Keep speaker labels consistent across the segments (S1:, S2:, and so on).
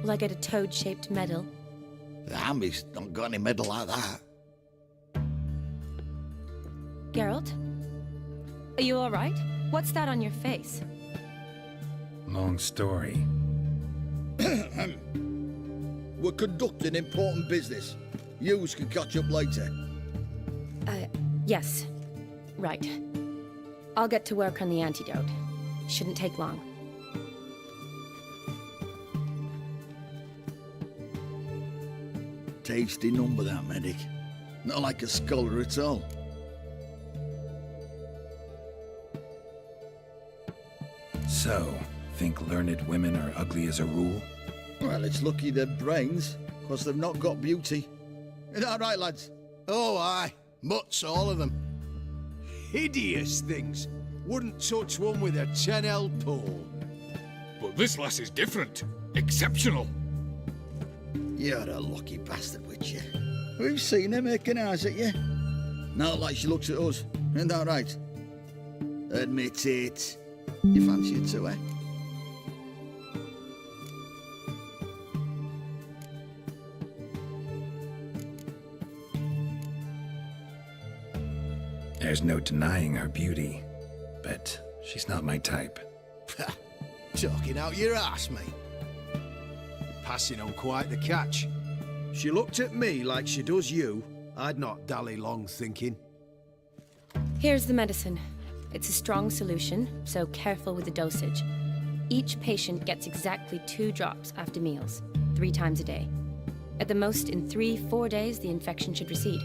S1: Will I get a toad-shaped medal?
S2: The Army's not got any medal like that.
S1: Geralt? Are you alright? What's that on your face?
S3: Long story.
S2: We're conducting important business. Yous can catch up later.
S1: Yes. Right. I'll get to work on the antidote. Shouldn't take long.
S2: Tasty number, that medic. Not like a scholar at all.
S3: So, think learned women are ugly as a rule?
S2: Well, it's lucky they're brains, because they've not got beauty. Is that right, lads?
S4: Oh, aye. Mutts, all of them. Hideous things. Wouldn't touch one with a 10L pole.
S5: But this lass is different. Exceptional.
S2: You're a lucky bastard, Witcher. We've seen her making eyes at you. Not like she looks at us. Isn't that right? Admit it. You fancy her too, eh?
S3: There's no denying her beauty, but she's not my type.
S4: Talking out your ass, mate. Passing on quite the catch. She looked at me like she does you. I'd not dally long thinking.
S1: Here's the medicine. It's a strong solution, so careful with the dosage. Each patient gets exactly 2 drops after meals, 3 times a day. At the most, in 3-4 days, the infection should recede.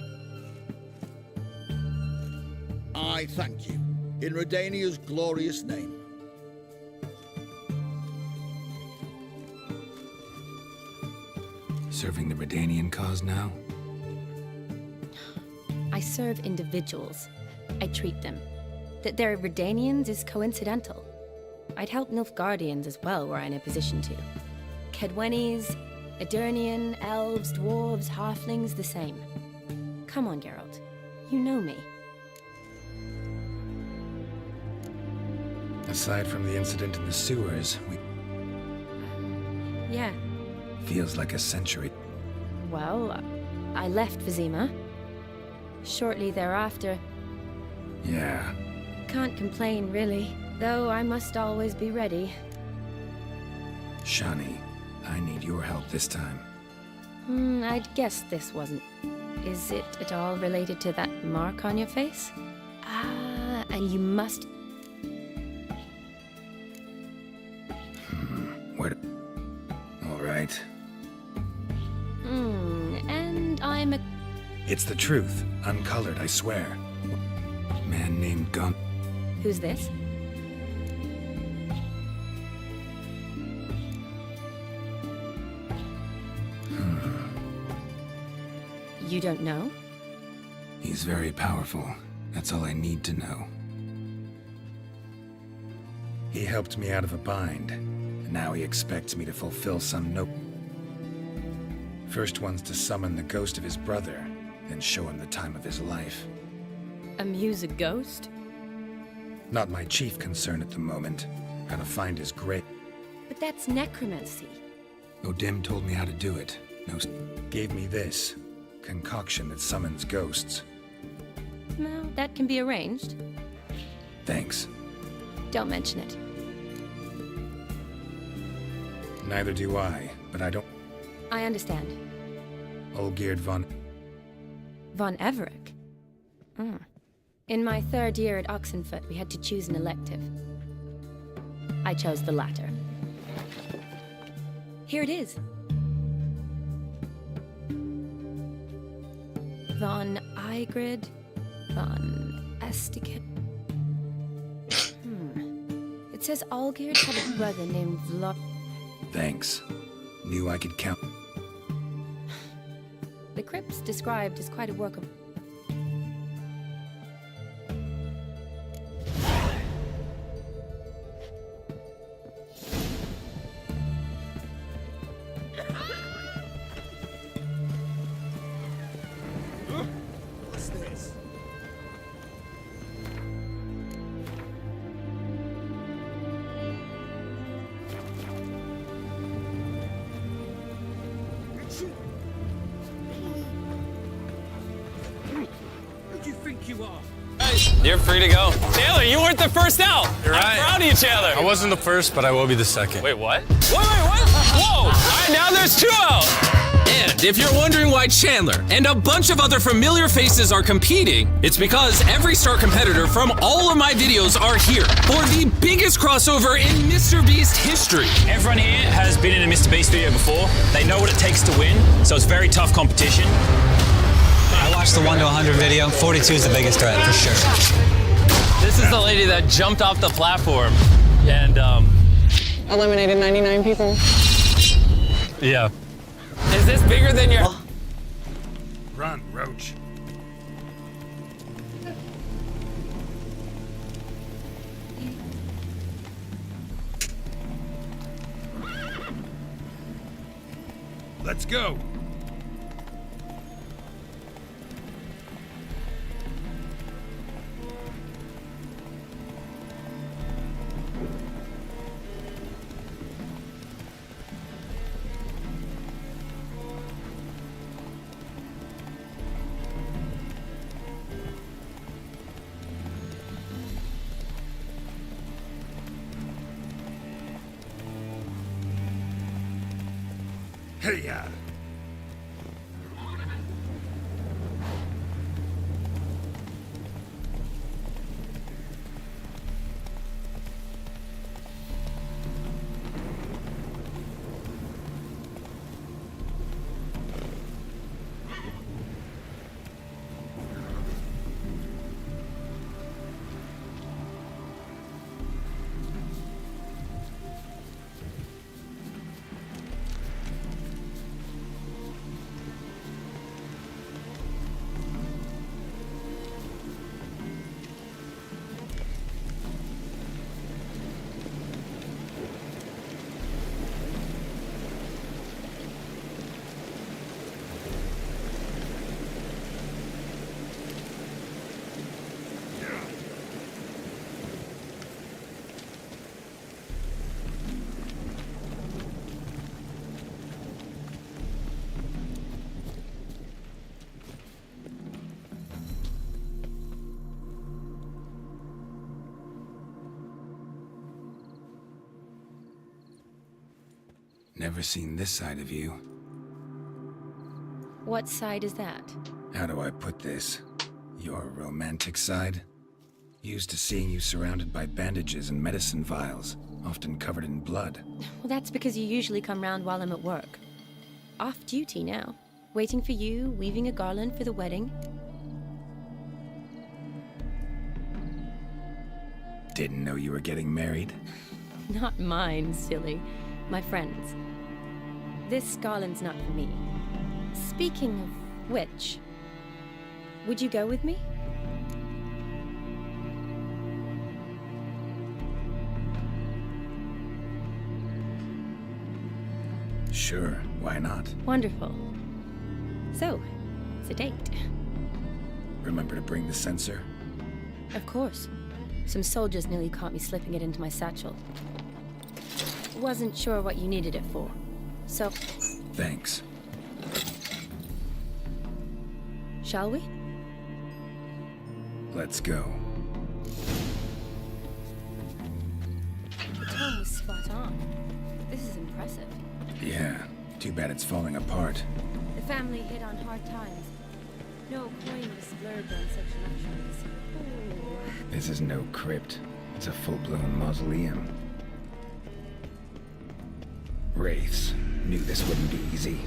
S2: I thank you. In Redania's glorious name.
S3: Serving the Redanian cause now?
S1: I serve individuals. I treat them. That they're Redanians is coincidental. I'd help Nilfgaardians as well were I in a position to. Kedwenis, Edirnian, elves, dwarves, halflings, the same. Come on, Geralt. You know me.
S3: Aside from the incident in the sewers,
S1: Yeah.
S3: feels like a century.
S1: Well, I left Vizima. Shortly thereafter,
S3: Yeah.
S1: can't complain really, though I must always be ready.
S3: Shani, I need your help this time.
S1: I'd guess this wasn't. Is it at all related to that mark on your face? Ah, and you must...
S3: Where? All right.
S1: And I'm a...
S3: It's the truth, uncolored, I swear. Man named Gun.
S1: Who's this? You don't know?
S3: He's very powerful. That's all I need to know. He helped me out of a bind, and now he expects me to fulfill some First one's to summon the ghost of his brother, then show him the time of his life.
S1: Amuse a ghost?
S3: Not my chief concern at the moment. Gotta find his grave.
S1: But that's necromancy.
S3: Odim told me how to do it. Gave me this concoction that summons ghosts.
S1: No, that can be arranged.
S3: Thanks.
S1: Don't mention it.
S3: Neither do I, but I don't.
S1: I understand.
S3: Olgierd von.
S1: Von Everett? In my 3rd year at Oxenfoot, we had to choose an elective. I chose the latter. Here it is. Von Igrid, von Estiket. It says Olgierd had a brother named Vlod.
S3: Thanks. Knew I could count.
S1: The crypt's described as quite a work of...
S4: What's this?
S5: think you are?
S6: You're free to go.
S7: Chandler, you weren't the first out.
S6: You're
S7: I'm
S6: right.
S7: proud of you, Chandler.
S6: I wasn't the first, but I will be the second.
S7: Wait, what? Wait, what? Whoa! All right, now there's 2 out.
S8: And if you're wondering why Chandler and a bunch of other familiar faces are competing, it's because every star competitor from all of my videos are here for the biggest crossover in Mr. Beast history.
S7: Everyone here has been in a Mr. Beast video before. They know what it takes to win, so it's very tough competition.
S9: I watched the 1 to 100 video. 42 is the biggest threat, for sure.
S7: This is the lady that jumped off the platform and,
S10: eliminated 99 people.
S7: yeah. Is this bigger than your...
S3: Run, Roach. Let's go. Hey, yeah. Never seen this side of you.
S1: What side is that?
S3: How do I put this? Your romantic side? Used to seeing you surrounded by bandages and medicine vials, often covered in blood.
S1: Well, that's because you usually come round while I'm at work. Off duty now. Waiting for you, weaving a garland for the wedding.
S3: Didn't know you were getting married.
S1: Not mine, silly. My friends. This garland's not for me. Speaking of which, would you go with me?
S3: Sure, why not?
S1: Wonderful. So, it's a date.
S3: Remember to bring the sensor?
S1: Of course. Some soldiers nearly caught me slipping it into my satchel. Wasn't sure what you needed it for. So,
S3: Thanks.
S1: shall we?
S3: Let's go.
S1: The tone was spot on. This is impressive.
S3: Yeah, too bad it's falling apart.
S1: The family hit on hard times. No coin was splurged on such luxuries. Ooh.
S3: This is no crypt. It's a full-blown mausoleum. Wraiths. Knew this wouldn't be easy.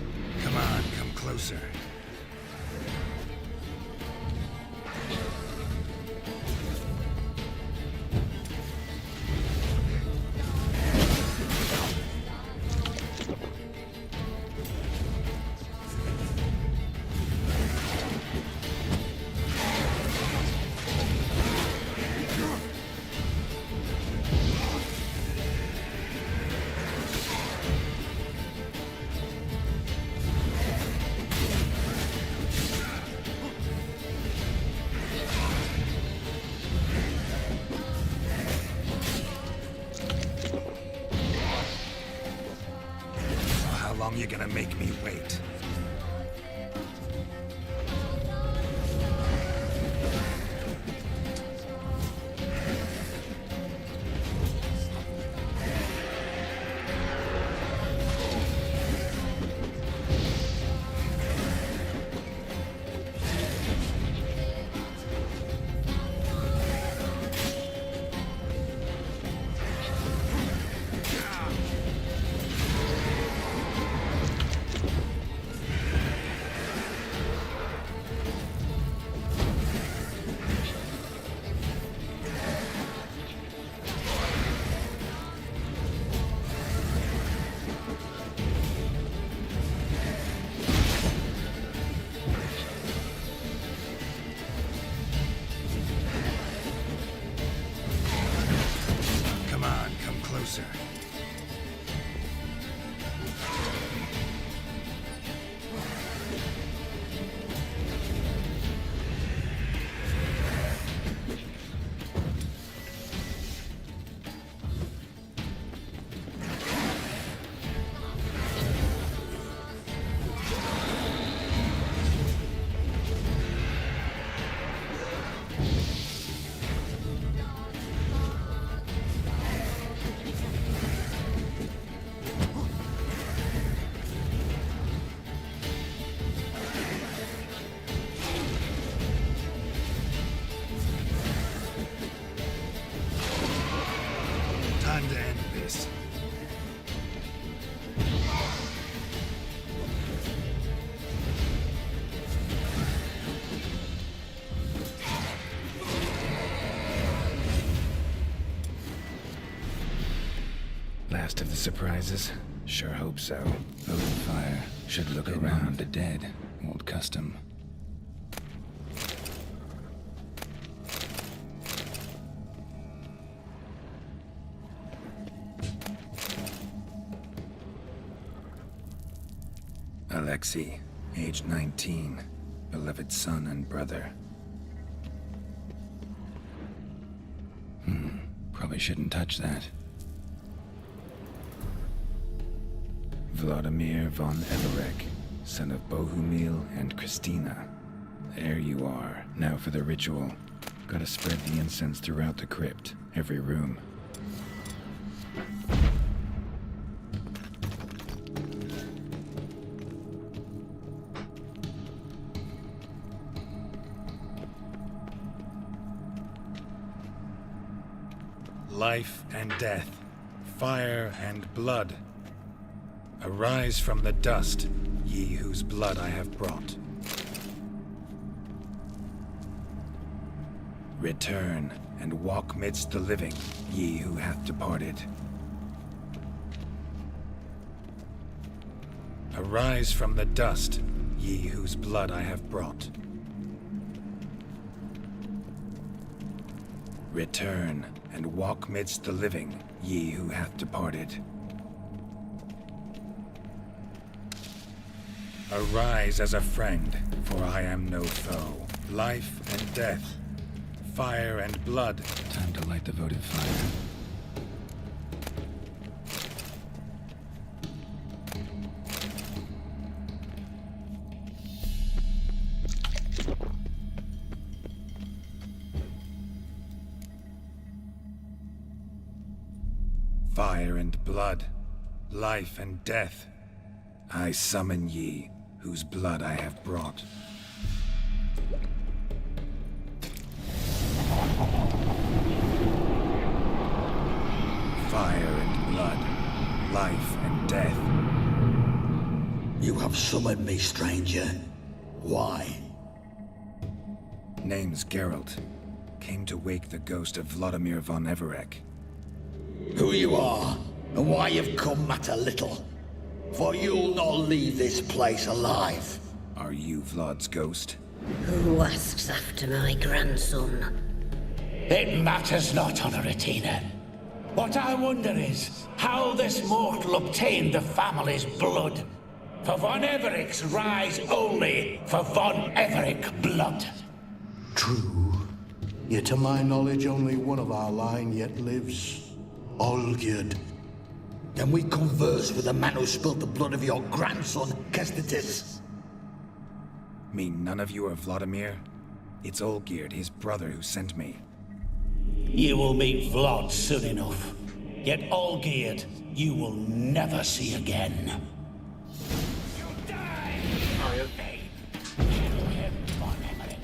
S3: Come on, come closer. How long you gonna make me wait? Last of the surprises? Sure hope so. Votive fire. Should look around the dead. Old custom. Alexei, age 19, beloved son and brother. Probably shouldn't touch that. Vladimir von Everek, son of Bohumil and Christina. There you are. Now for the ritual. Gotta spread the incense throughout the crypt, every room. Life and death, fire and blood. Arise from the dust, ye whose blood I have brought. Return and walk midst the living, ye who hath departed. Arise from the dust, ye whose blood I have brought. Return and walk midst the living, ye who hath departed. Arise as a friend, for I am no foe. Life and death, fire and blood. Time to light the votive fire. Fire and blood, life and death, I summon ye, whose blood I have brought. Fire and blood, life and death.
S2: You have summoned me, stranger. Why?
S3: Name's Geralt. Came to wake the ghost of Vladimir von Everek.
S2: Who you are, and why you've come matter little. For you'll not leave this place alive.
S3: Are you Vlad's ghost?
S11: Who asks after my grandson?
S12: It matters not, Honoratina. What I wonder is how this mortal obtained the family's blood. For von Everek's rise only for von Everek blood.
S13: True. Yet to my knowledge, only one of our line yet lives. Olgierd.
S2: Can we converse with the man who spilled the blood of your grandson, Kestetis?
S3: Mean none of you are Vladimir? It's Olgierd, his brother, who sent me.
S12: You will meet Vlad soon enough. Yet Olgierd, you will never see again. You'll die! Kill him, von Everek.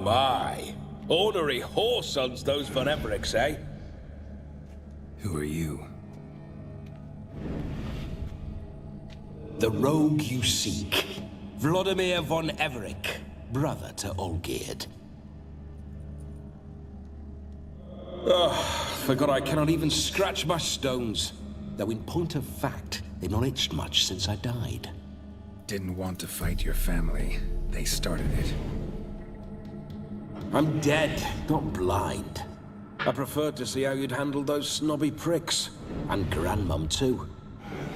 S14: My. Ornery whoresons, those von Evereks, eh?
S3: Who are you?
S12: The rogue you seek. Vladimir von Everek, brother to Olgierd.
S14: Oh, forgot I cannot even scratch my stones.
S12: though in point of fact, they've not itched much since I died.
S3: Didn't want to fight your family. They started it.
S14: I'm dead, not blind. I preferred to see how you'd handle those snobby pricks.
S12: And Grandmum, too.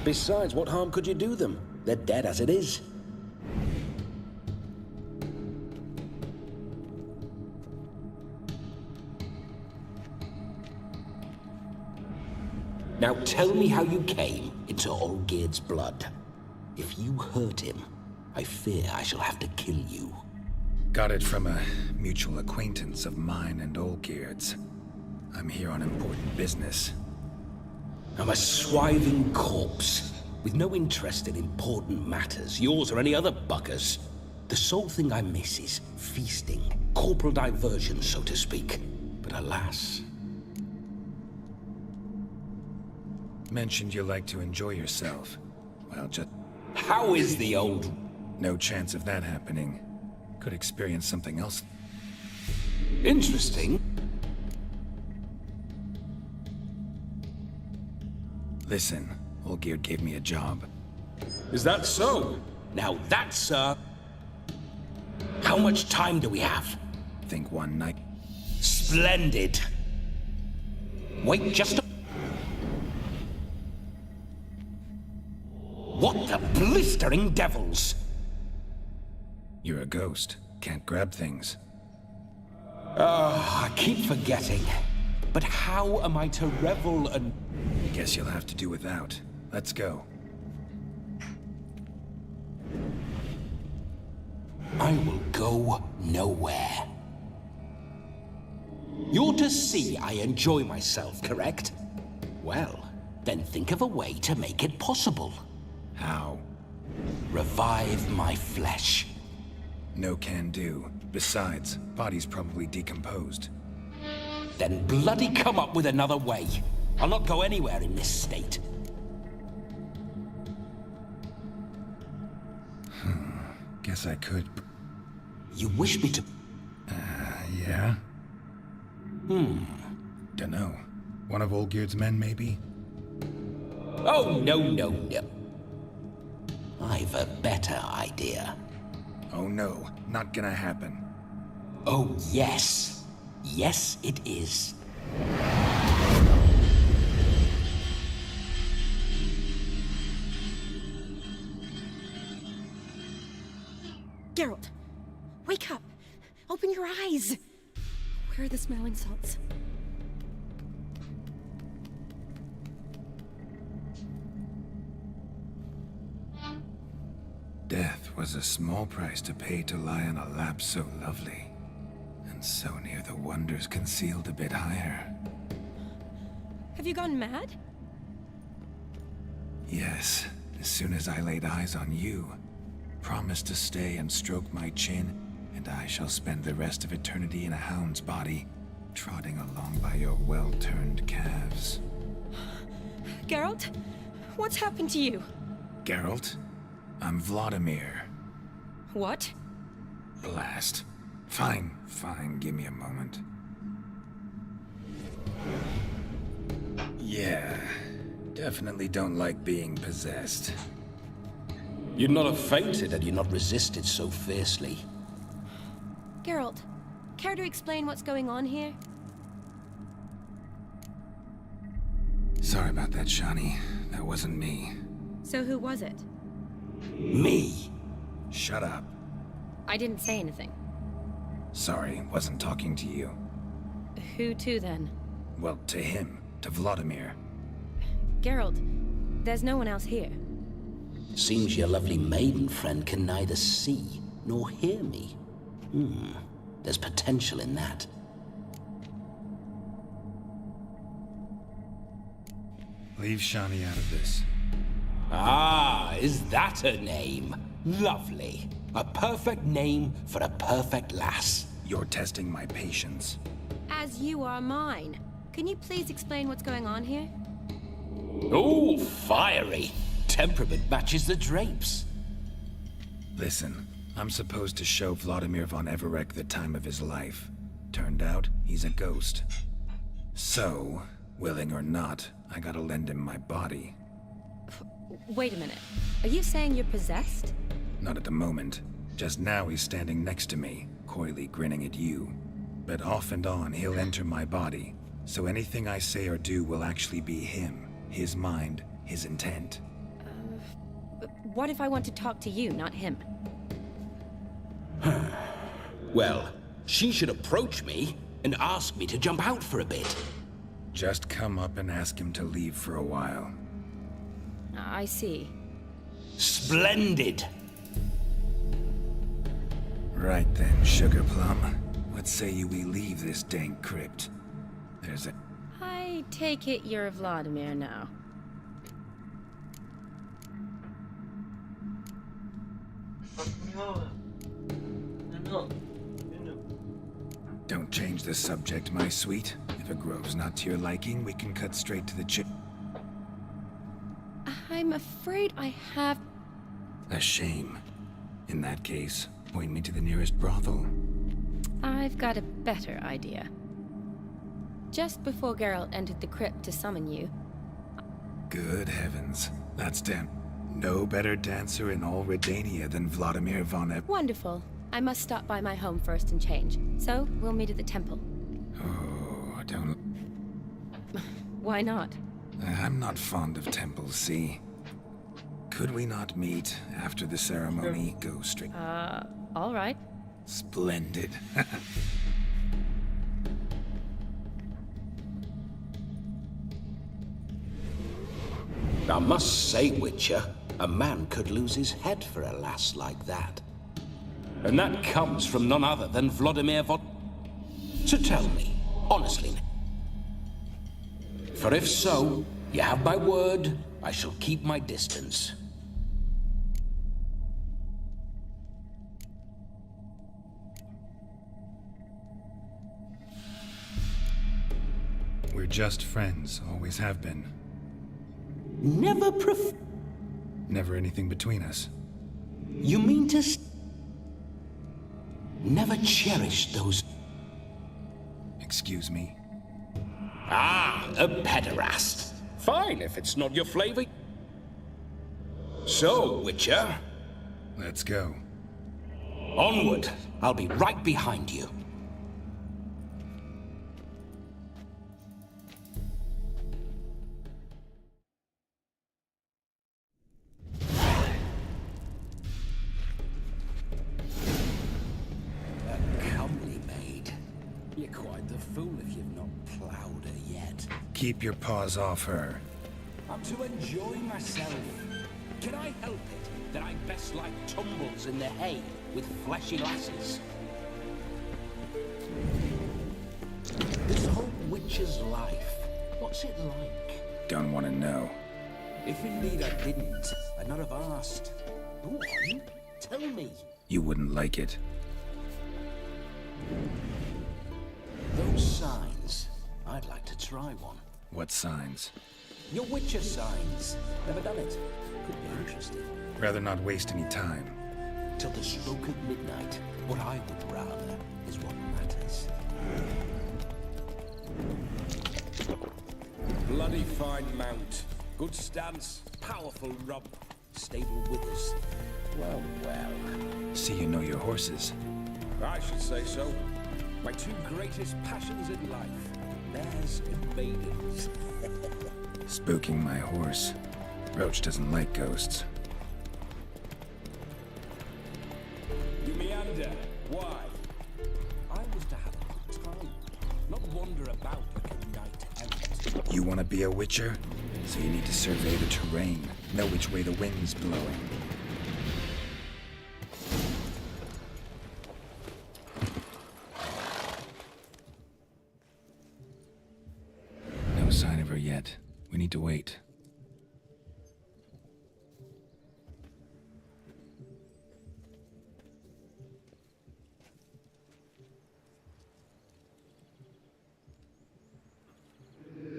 S14: Besides, what harm could you do them?
S12: They're dead as it is. Now tell me how you came into Olgierd's blood. If you hurt him, I fear I shall have to kill you.
S3: Got it from a mutual acquaintance of mine and Olgierd's. I'm here on important business.
S12: I'm a swiving corpse, with no interest in important matters, yours or any other buggers. The sole thing I miss is feasting, corporal diversion, so to speak. But alas...
S3: Mentioned you like to enjoy yourself. Well, just...
S12: How is the old...
S3: No chance of that happening. Could experience something else.
S12: Interesting.
S3: Listen, Olgierd gave me a job.
S14: Is that so?
S12: Now that's, sir... How much time do we have?
S3: Think one night.
S12: Splendid. Wait just a... What the blistering devils?
S3: You're a ghost. Can't grab things.
S12: I keep forgetting. But how am I to revel and...
S3: Guess you'll have to do without. Let's go.
S12: I will go nowhere. You're to see I enjoy myself, correct? Well, then think of a way to make it possible.
S3: How?
S12: Revive my flesh.
S3: No can do. Besides, body's probably decomposed.
S12: Then bloody come up with another way. I'll not go anywhere in this state.
S3: Guess I could.
S12: You wish me to...
S3: Yeah? Dunno. One of Olgierd's men, maybe?
S12: Oh, no. I've a better idea.
S3: Oh no, not gonna happen.
S12: Oh, yes. Yes, it is.
S1: Geralt, wake up. Open your eyes. Where are the smelling salts?
S3: Death was a small price to pay to lie on a lap so lovely, and so near the wonders concealed a bit higher.
S1: Have you gone mad?
S3: Yes, as soon as I laid eyes on you, promised to stay and stroke my chin, and I shall spend the rest of eternity in a hound's body, trotting along by your well-turned calves.
S1: Geralt, what's happened to you?
S3: Geralt? I'm Vladimir.
S1: What?
S3: Blast. Fine, give me a moment. Yeah, definitely don't like being possessed.
S12: You'd not have fainted had you not resisted so fiercely.
S1: Geralt, care to explain what's going on here?
S3: Sorry about that, Shani. That wasn't me.
S1: So who was it?
S12: Me.
S3: Shut up.
S1: I didn't say anything.
S3: Sorry, wasn't talking to you.
S1: Who to then?
S3: Well, to him. To Vladimir.
S1: Geralt, there's no one else here.
S12: Seems your lovely maiden friend can neither see nor hear me. There's potential in that.
S3: Leave Shani out of this.
S12: Ah, is that a name? Lovely. A perfect name for a perfect lass.
S3: You're testing my patience.
S1: As you are mine. Can you please explain what's going on here?
S12: Oh, fiery. Temperament matches the drapes.
S3: Listen, I'm supposed to show Vladimir von Everec the time of his life. Turned out, he's a ghost. So, Willing or not, I gotta lend him my body.
S1: Wait a minute. Are you saying you're possessed?
S3: Not at the moment. Just now he's standing next to me, coyly grinning at you. But off and on, he'll enter my body. So anything I say or do will actually be him, his mind, his intent.
S1: What if I want to talk to you, not him?
S12: Well, she should approach me and ask me to jump out for a bit.
S3: Just come up and ask him to leave for a while.
S1: I see.
S12: Splendid!
S3: Right then, Sugar Plum. What say you we leave this dank crypt? There's a...
S1: I take it you're Vladimir now.
S3: Don't change the subject, my sweet. If a grove's not to your liking, we can cut straight to the chip.
S1: I'm afraid I have...
S3: A shame. In that case, point me to the nearest brothel.
S1: I've got a better idea. Just before Geralt entered the crypt to summon you...
S3: Good heavens. That's no better dancer in all Redania than Vladimir von Ep...
S1: Wonderful. I must stop by my home first and change. So, we'll meet at the temple.
S3: Oh, don't...
S1: Why not?
S3: I'm not fond of temples, see? Could we not meet after the ceremony? Go straight...
S1: all right.
S3: Splendid.
S12: I must say, Witcher, a man could lose his head for a lass like that. And that comes from none other than Vladimir von... So tell me, honestly, for if so, you have my word, I shall keep my distance.
S3: We're just friends, always have been.
S12: Never
S3: anything between us.
S12: You mean to never cherished those...
S3: Excuse me?
S12: Ah, a pederast. Fine, if it's not your flavor. So, Witcher...
S3: Let's go.
S12: Onward. I'll be right behind you.
S3: Keep your paws off her.
S12: I'm to enjoy myself. Can I help it that I best like tumbles in the hay with fleshy lasses? This whole witcher's life, what's it like?
S3: Don't want to know.
S12: If indeed I didn't, I'd not have asked. Go on, tell me.
S3: You wouldn't like it.
S12: Those signs, I'd like to try one.
S3: What signs?
S12: Your Witcher signs. Never done it. Could be interesting.
S3: Rather not waste any time.
S12: Till the stroke of midnight. What I would rather is what matters. Bloody fine mount. Good stance. Powerful rub. Stable withers. Well, well.
S3: See you know your horses.
S12: I should say so. My two greatest passions in life. Mares and maidens.
S3: Spooking my horse. Roach doesn't like ghosts.
S12: You meander. Why? I was to have a good time, not wander about like a night out.
S3: You want to be a witcher? So you need to survey the terrain, know which way the wind's blowing. No sign of her yet. We need to wait.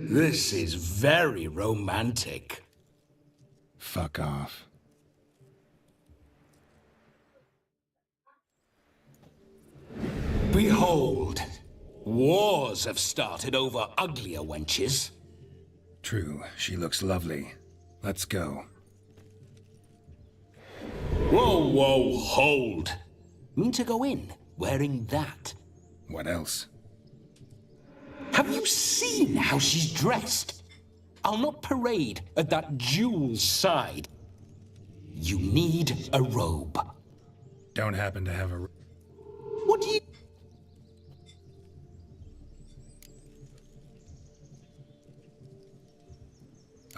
S12: This is very romantic.
S3: Fuck off.
S12: Behold, wars have started over uglier wenches.
S3: True, she looks lovely. Let's go.
S12: Whoa, whoa, hold. Mean to go in wearing that?
S3: What else?
S12: Have you seen how she's dressed? I'll not parade at that jewel's side. You need a robe.
S3: Don't happen to have a...
S12: What do you...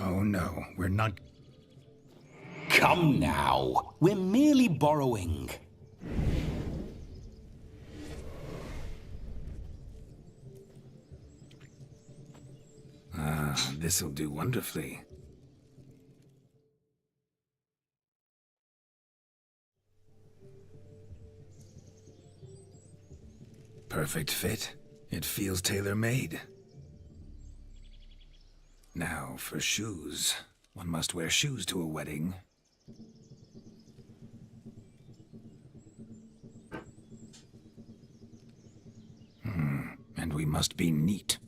S3: Oh no, we're not...
S12: Come now. We're merely borrowing.
S3: Ah, this'll do wonderfully. Perfect fit. It feels tailor-made. Now, for shoes. One must wear shoes to a wedding. And we must be neat.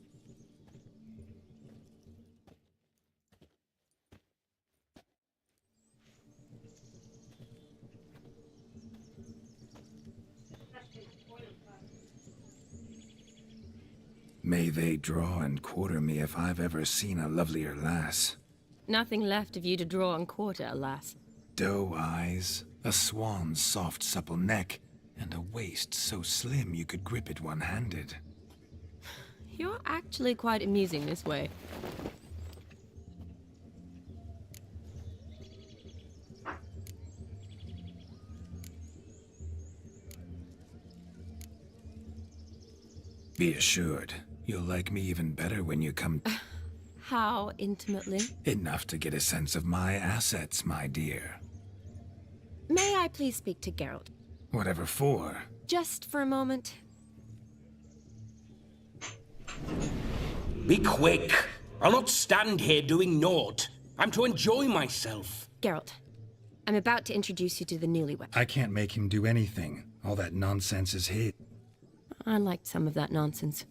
S3: May they draw and quarter me if I've ever seen a lovelier lass.
S1: Nothing left of you to draw and quarter, alas.
S3: Doe eyes, a swan's soft supple neck, and a waist so slim you could grip it one-handed.
S1: You're actually quite amusing this way.
S3: Be assured, you'll like me even better when you come...
S1: How intimately?
S3: Enough to get a sense of my assets, my dear.
S1: May I please speak to Geralt?
S3: Whatever for.
S1: Just for a moment.
S12: Be quick. I'll not stand here doing naught. I'm to enjoy myself.
S1: Geralt, I'm about to introduce you to the newlywed.
S3: I can't make him do anything. All that nonsense is hid.
S1: I liked some of that nonsense.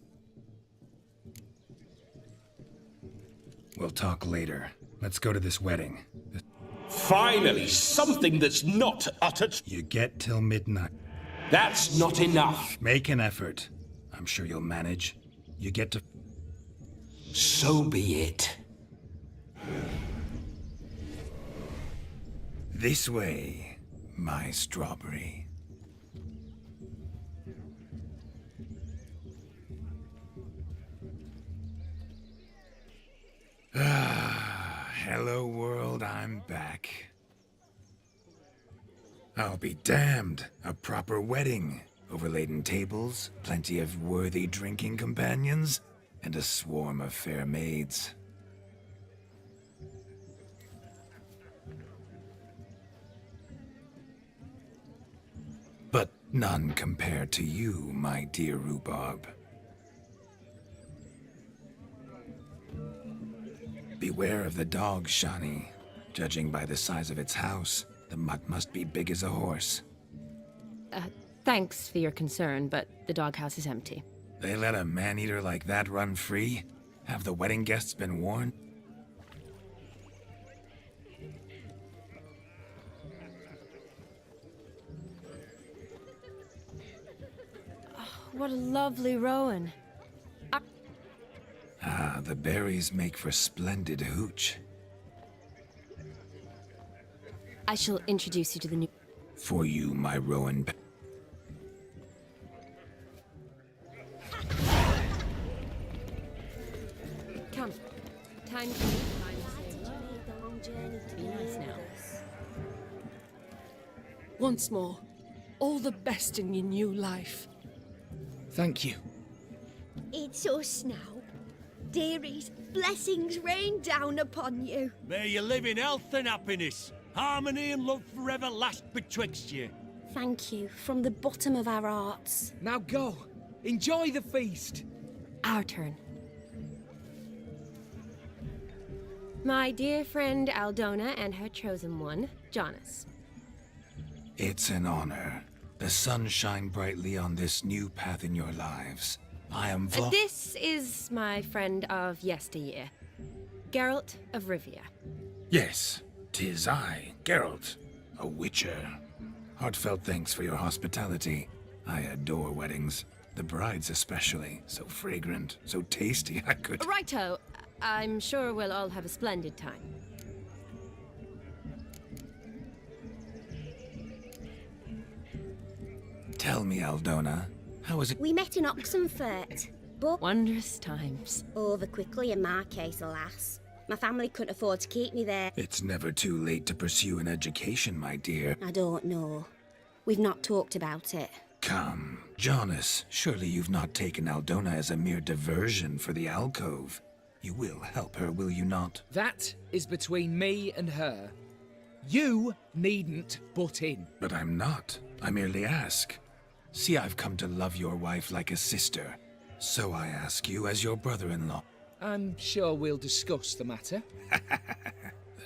S3: We'll talk later. Let's go to this wedding.
S12: Finally, something that's not uttered.
S3: You get till midnight.
S12: That's not enough.
S3: Make an effort. I'm sure you'll manage. You get to...
S12: So be it.
S3: This way, my strawberry. Hello world, I'm back. I'll be damned. A proper wedding. Overladen tables, plenty of worthy drinking companions, and a swarm of fair maids. But none compared to you, my dear rhubarb. Beware of the dog, Shani. Judging by the size of its house, the mutt must be big as a horse.
S1: Thanks for your concern, but the doghouse is empty.
S3: They let a man-eater like that run free? Have the wedding guests been warned?
S1: What a lovely rowan.
S3: Ah, the berries make for splendid hooch.
S1: I shall introduce you to the new...
S3: For you, my rowan...
S1: Come. Time for me to say hello. Be nice now.
S10: Once more, all the best in your new life.
S5: Thank you.
S15: It's us now. Dearies, blessings rain down upon you.
S16: May you live in health and happiness. Harmony and love forever last betwixt you.
S15: Thank you, from the bottom of our hearts.
S5: Now go. Enjoy the feast.
S1: Our turn. My dear friend Aldona and her chosen one, Jonas.
S3: It's an honor. The sun shine brightly on this new path in your lives. I am
S1: This is my friend of yesteryear. Geralt of Rivia.
S3: Yes, 'tis I, Geralt, a witcher. Heartfelt thanks for your hospitality. I adore weddings. The brides especially. So fragrant, so tasty, I could...
S1: Righto. I'm sure we'll all have a splendid time.
S3: Tell me, Aldona, how is it...
S15: We met in Oxenfurt, but...
S1: Wondrous times.
S15: Over quickly in my case, alas. My family couldn't afford to keep me there.
S3: It's never too late to pursue an education, my dear.
S15: I don't know. We've not talked about it.
S3: Come, Jonas, surely you've not taken Aldona as a mere diversion for the alcove. You will help her, will you not?
S17: That is between me and her. You needn't butt in.
S3: But I'm not. I merely ask. See, I've come to love your wife like a sister. So I ask you as your brother-in-law.
S17: I'm sure we'll discuss the matter.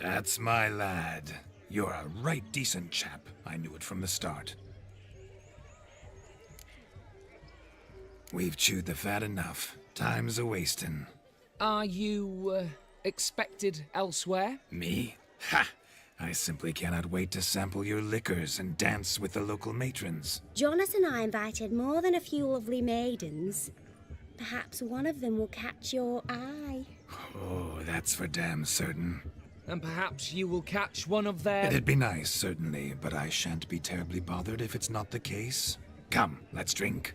S3: That's my lad. You're a right decent chap. I knew it from the start. We've chewed the fat enough. Time's a-wasting.
S17: Are you, expected elsewhere?
S3: Me? Ha! I simply cannot wait to sample your liquors and dance with the local matrons.
S15: Jonas and I invited more than a few lovely maidens. Perhaps one of them will catch your eye.
S3: Oh, that's for damn certain.
S17: And perhaps you will catch one of their...
S3: It'd be nice, certainly, but I shan't be terribly bothered if it's not the case. Come, let's drink.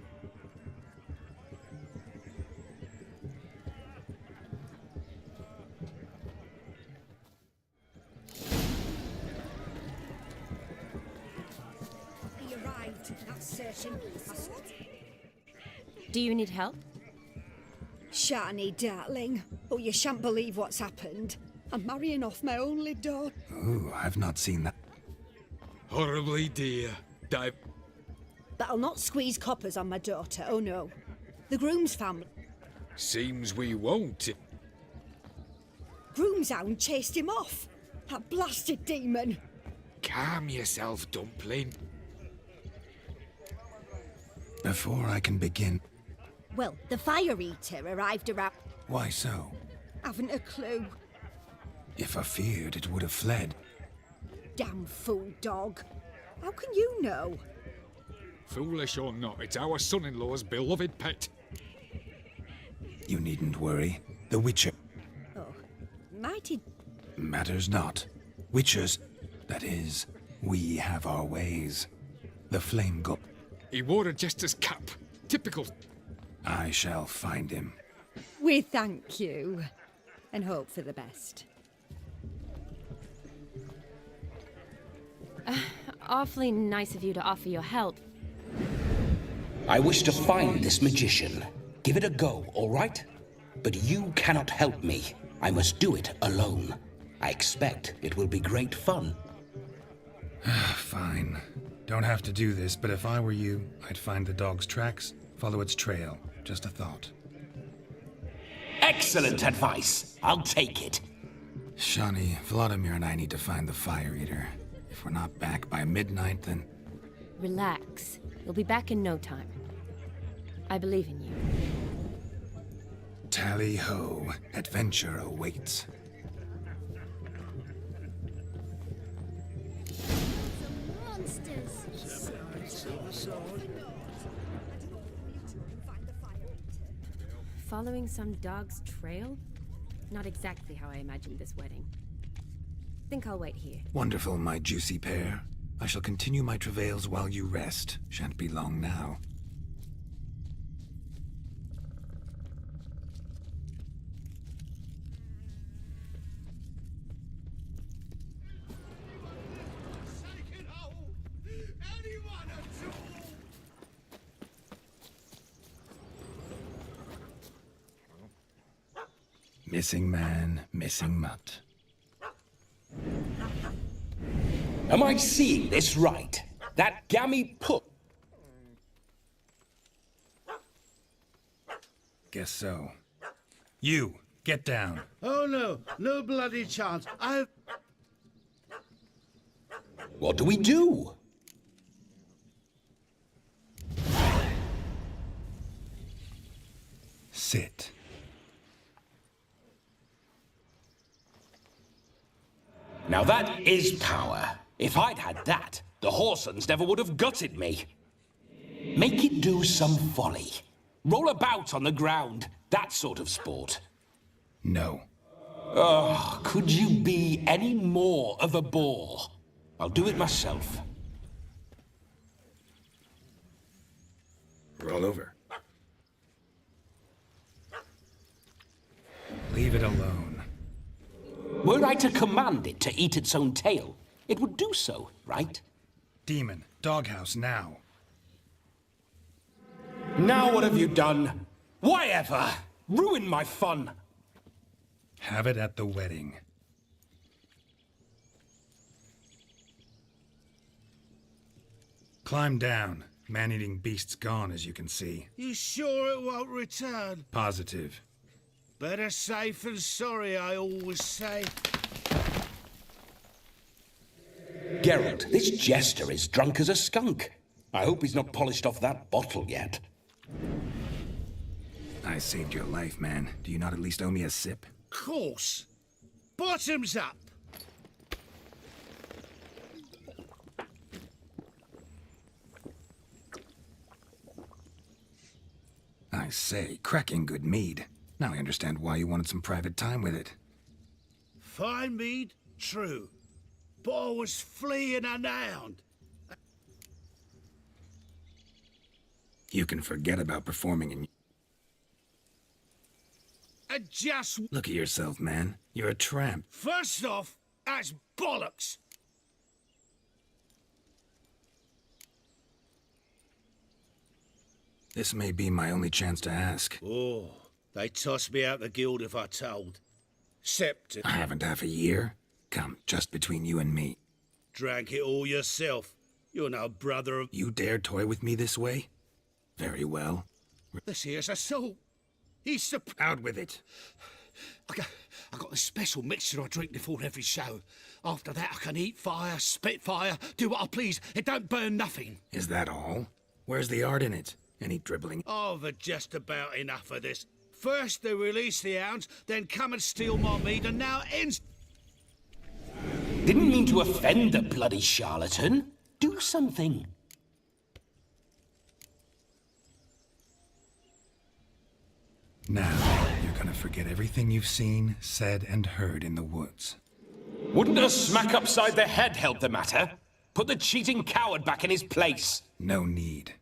S15: He arrived, that's certain.
S1: Do you need help?
S10: Shani, darling. Oh, you shan't believe what's happened. I'm marrying off my only daughter.
S3: Ooh, I've not seen that.
S5: Horribly dear.
S10: That'll not squeeze coppers on my daughter, oh no. The groom's family.
S5: Seems we won't.
S10: Groom's hound chased him off. That blasted demon.
S5: Calm yourself, Dumpling.
S3: Before I can begin...
S10: Well, the fire eater arrived around...
S3: Why so?
S10: Haven't a clue.
S3: If I feared, it would have fled.
S10: Damn fool dog. How can you know?
S5: Foolish or not, it's our son-in-law's beloved pet.
S3: You needn't worry. The Witcher...
S10: Oh, mighty...
S3: Matters not. Witchers, that is, we have our ways. The flame god...
S5: He wore a jester's cap. Typical.
S3: I shall find him.
S10: We thank you. And hope for the best.
S1: Awfully nice of you to offer your help.
S12: I wish to find this magician. Give it a go, all right? But you cannot help me. I must do it alone. I expect it will be great fun.
S3: Fine. Don't have to do this, but if I were you, I'd find the dog's tracks, follow its trail. Just a thought.
S12: Excellent advice. I'll take it.
S3: Shani, Vladimir and I need to find the fire eater. If we're not back by midnight, then...
S1: Relax. You'll be back in no time. I believe in you.
S3: Tally-ho. Adventure awaits.
S1: Following some dog's trail? Not exactly how I imagined this wedding. Think I'll wait here.
S3: Wonderful, my juicy pair. I shall continue my travails while you rest. Shan't be long now. Missing man, missing mutt.
S12: Am I seeing this right? That gammy put...
S3: Guess so. You, get down.
S13: Oh no, no bloody chance.
S12: What do we do?
S3: Sit.
S12: Now that is power. If I'd had that, the Horsons never would have gutted me. Make it do some folly. Roll about on the ground. That sort of sport.
S3: No.
S12: Oh, could you be any more of a bore? I'll do it myself.
S3: Roll over. Leave it alone.
S12: Were I to command it to eat its own tail, it would do so, right?
S3: Demon, doghouse now.
S12: Now what have you done? Why ever? Ruin my fun.
S3: Have it at the wedding. Climb down. Man-eating beast's gone, as you can see.
S16: You sure it won't return?
S3: Positive.
S16: Better safe than sorry, I always say.
S12: Geralt, this jester is drunk as a skunk. I hope he's not polished off that bottle yet.
S3: I saved your life, man. Do you not at least owe me a sip?
S16: Course. Bottoms up.
S3: I say, cracking good mead. Now I understand why you wanted some private time with it.
S16: Fine mead, true. But I was fleeing unhound.
S3: You can forget about performing in...
S16: And just...
S3: Look at yourself, man. You're a tramp.
S16: First off, that's bollocks.
S3: This may be my only chance to ask.
S16: Oh, they'd toss me out the guild if I told. Except...
S3: I haven't half a year. Come, just between you and me.
S16: Drank it all yourself. You're no brother of...
S3: You dare toy with me this way? Very well.
S16: This here's assault. He's
S3: out with it.
S16: I got a special mixture I drink before every show. After that, I can eat fire, spit fire, do what I please. It don't burn nothing.
S3: Is that all? Where's the art in it? Any dribbling?
S16: I've just about enough of this. First they release the hounds, then come and steal my meat, and now it ends...
S12: Didn't mean to offend the bloody charlatan. Do something.
S3: Now, you're gonna forget everything you've seen, said, and heard in the woods.
S12: Wouldn't a smack upside the head help the matter? Put the cheating coward back in his place.
S3: No need.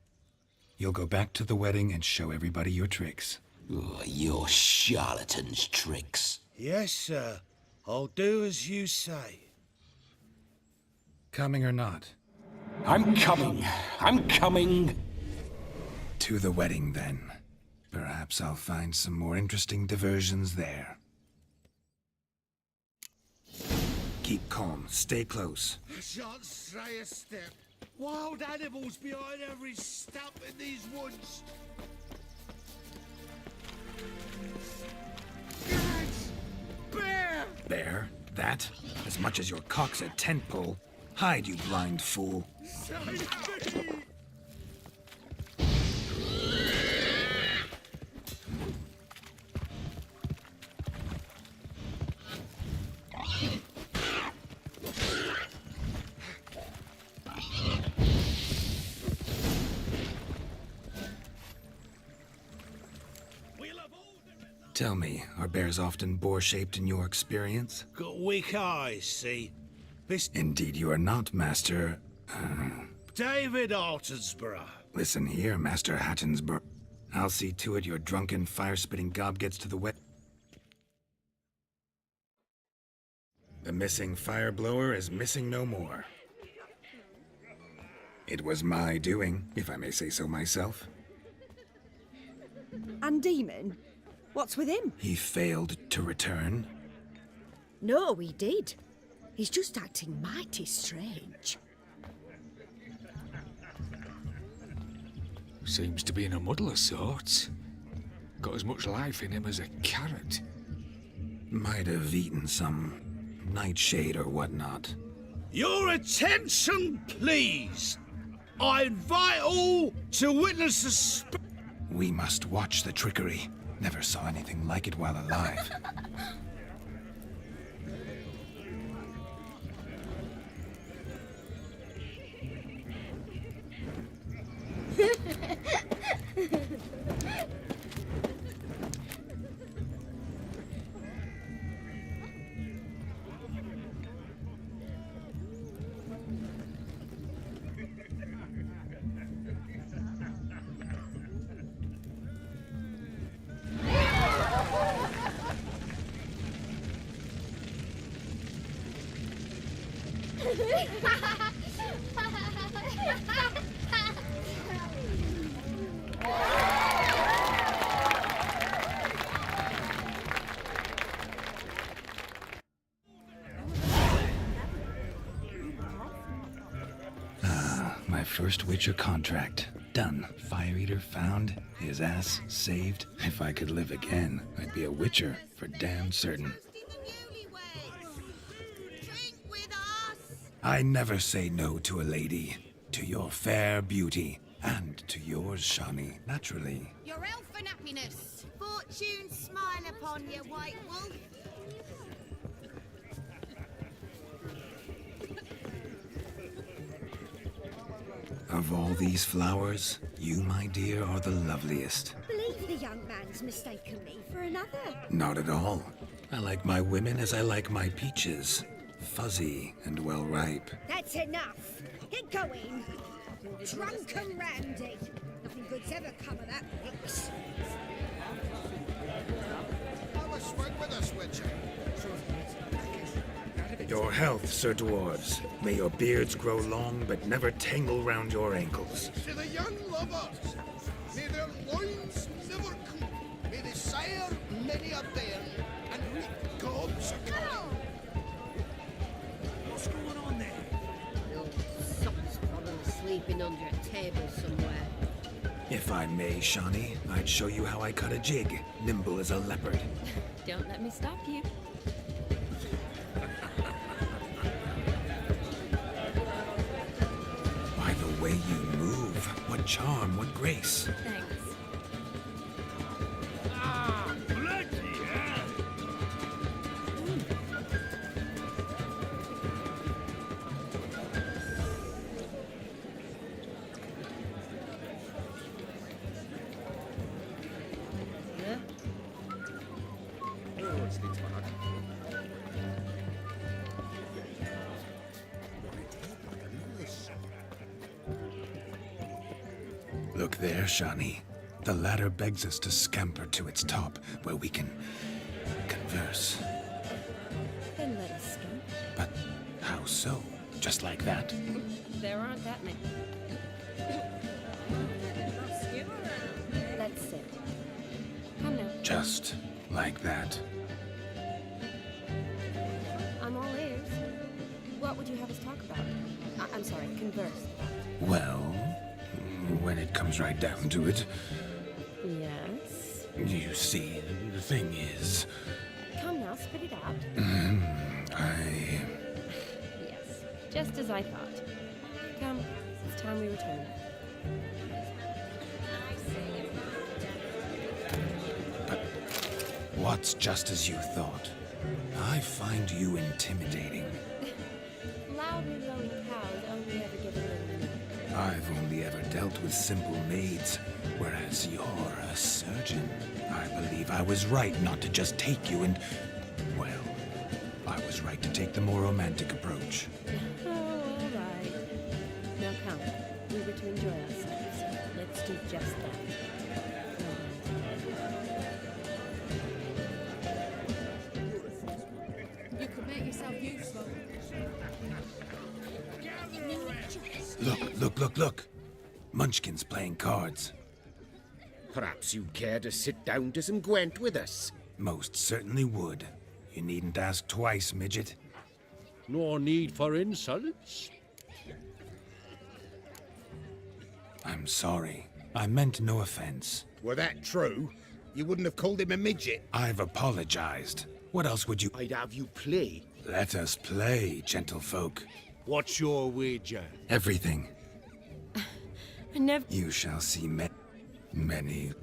S3: You'll go back to the wedding and show everybody your tricks.
S12: Oh, your charlatan's tricks.
S16: Yes, sir. I'll do as you say.
S3: Coming or not?
S12: I'm coming. I'm coming.
S3: To the wedding, then. Perhaps I'll find some more interesting diversions there. Keep calm. Stay close.
S16: I shan't stray a step. Wild animals behind every stump in these woods. Cats! Bear!
S3: Bear? That? As much as your cock's a tent pole. Hide, you blind fool.
S16: Save me!
S3: Tell me, are bears often boar-shaped in your experience?
S16: Got weak eyes, see? This...
S3: Indeed you are not, Master...
S16: David Altonsborough.
S3: Listen here, Master Hattonsborough. I'll see to it your drunken, fire-spitting gob gets to the wet... The missing fire blower is missing no more. It was my doing, if I may say so myself.
S10: And Demon? What's with him?
S3: He failed to return.
S10: No, he did. He's just acting mighty strange.
S5: Seems to be in a muddle of sorts. Got as much life in him as a carrot.
S3: Might have eaten some nightshade or whatnot.
S16: Your attention, please. I invite all to witness the...
S3: We must watch the trickery. Never saw anything like it while alive. My first Witcher contract. Done. Fire Eater found. His ass saved. If I could live again, I'd be a Witcher for damn certain. I never say no to a lady. To your fair beauty. And to yours, Shani, naturally.
S18: Your elfin happiness. Fortune smile upon you, White Wolf.
S3: Of all these flowers, you, my dear, are the loveliest.
S10: Believe the young man's mistaken me for another.
S3: Not at all. I like my women as I like my peaches. Fuzzy and well ripe.
S10: That's enough. Get going. You're drunk and randy. Nothing good's ever come of that mix.
S4: Have a swig with us, Witcher.
S3: Your health, Sir Dwarves. May your beards grow long, but never tangle round your ankles.
S4: To the young lovers, may their loins never cool. May they sire many a bear and reap gobs of corn. What's going on there?
S11: Your socks probably sleeping under a table somewhere.
S3: If I may, Shani, I'd show you how I cut a jig, nimble as a leopard.
S1: Don't let me stop you.
S3: By the way you move, what charm, what grace.
S1: Thanks.
S12: Ah, bloody hell!
S3: Look there, Shani. The ladder begs us to scamper to its top, where we can converse.
S1: Then let us scamper.
S3: But how so? Just like that?
S1: There aren't that many. Let's sit. Come now.
S3: Just like that.
S1: I'm all ears. What would you have us talk about? I'm sorry, converse about.
S3: Well, when it comes right down to it,
S1: Yes?
S3: you see, the thing is,
S1: Come now, spit it out. Yes, just as I thought. Come, it's time we return.
S3: What's just as you thought? I find you intimidating.
S1: Loudly lowing cows only ever give a little.
S3: I've only ever dealt with simple maids, whereas you're a surgeon. I believe I was right not to just take you and... well, I was right to take the more romantic approach.
S1: Oh, all right. Now come, we were to enjoy ourselves. Let's do just that.
S18: You could make yourself useful.
S3: Look. Munchkin's playing cards.
S14: Perhaps you care to sit down to some Gwent with us?
S3: Most certainly would. You needn't ask twice, midget.
S16: No need for insults.
S3: I'm sorry. I meant no offense.
S14: Were that true, you wouldn't have called him a midget.
S3: I've apologized. What else would you...
S14: I'd have you play.
S3: Let us play, gentlefolk.
S16: What's your wager?
S3: Everything.
S1: I never...
S3: You shall see many...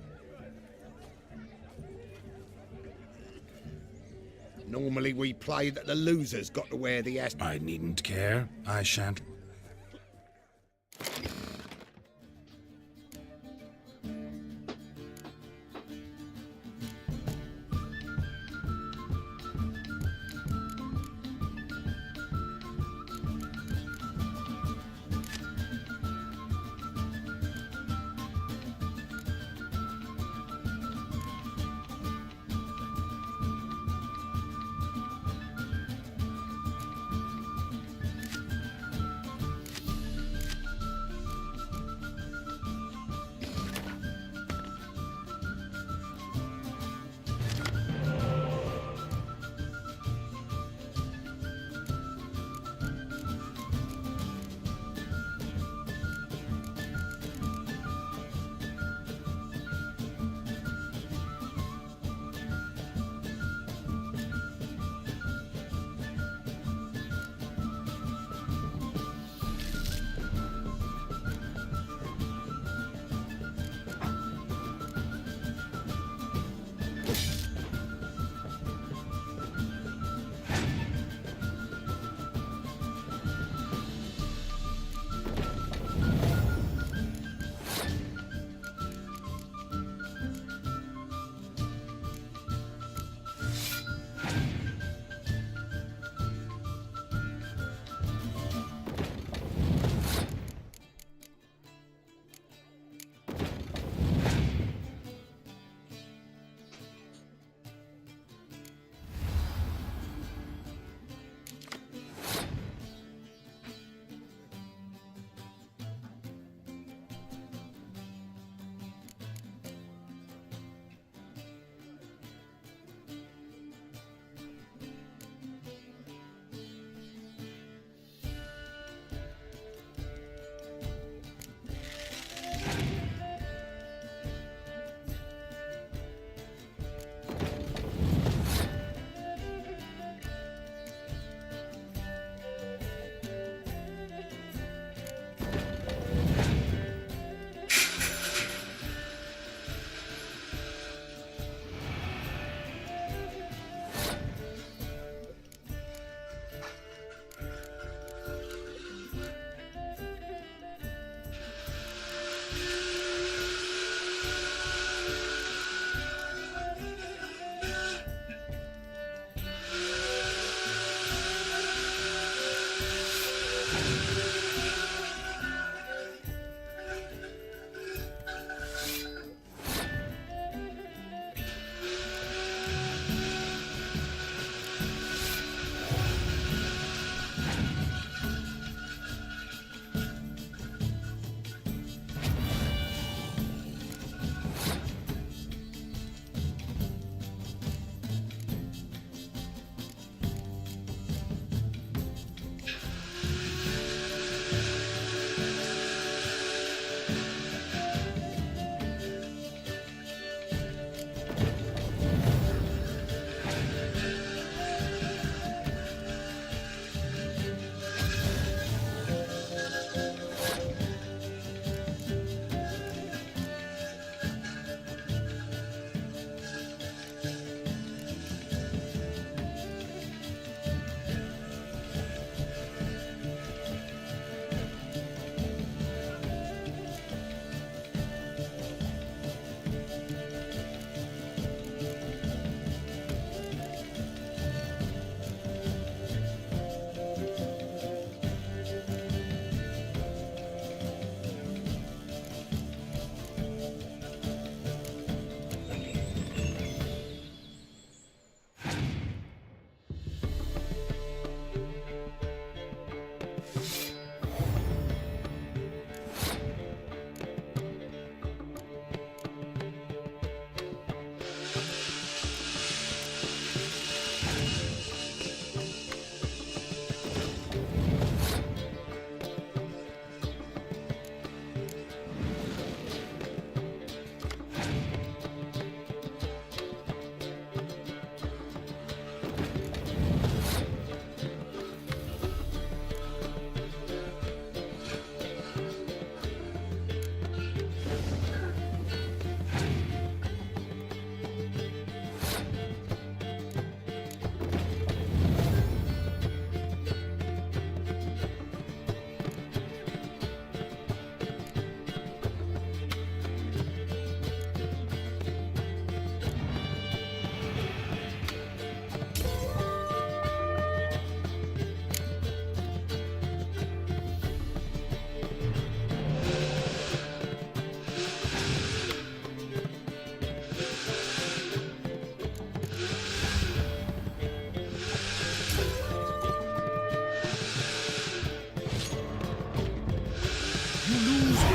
S14: Normally we play that the loser's got to wear the ass.
S3: I needn't care. I shan't...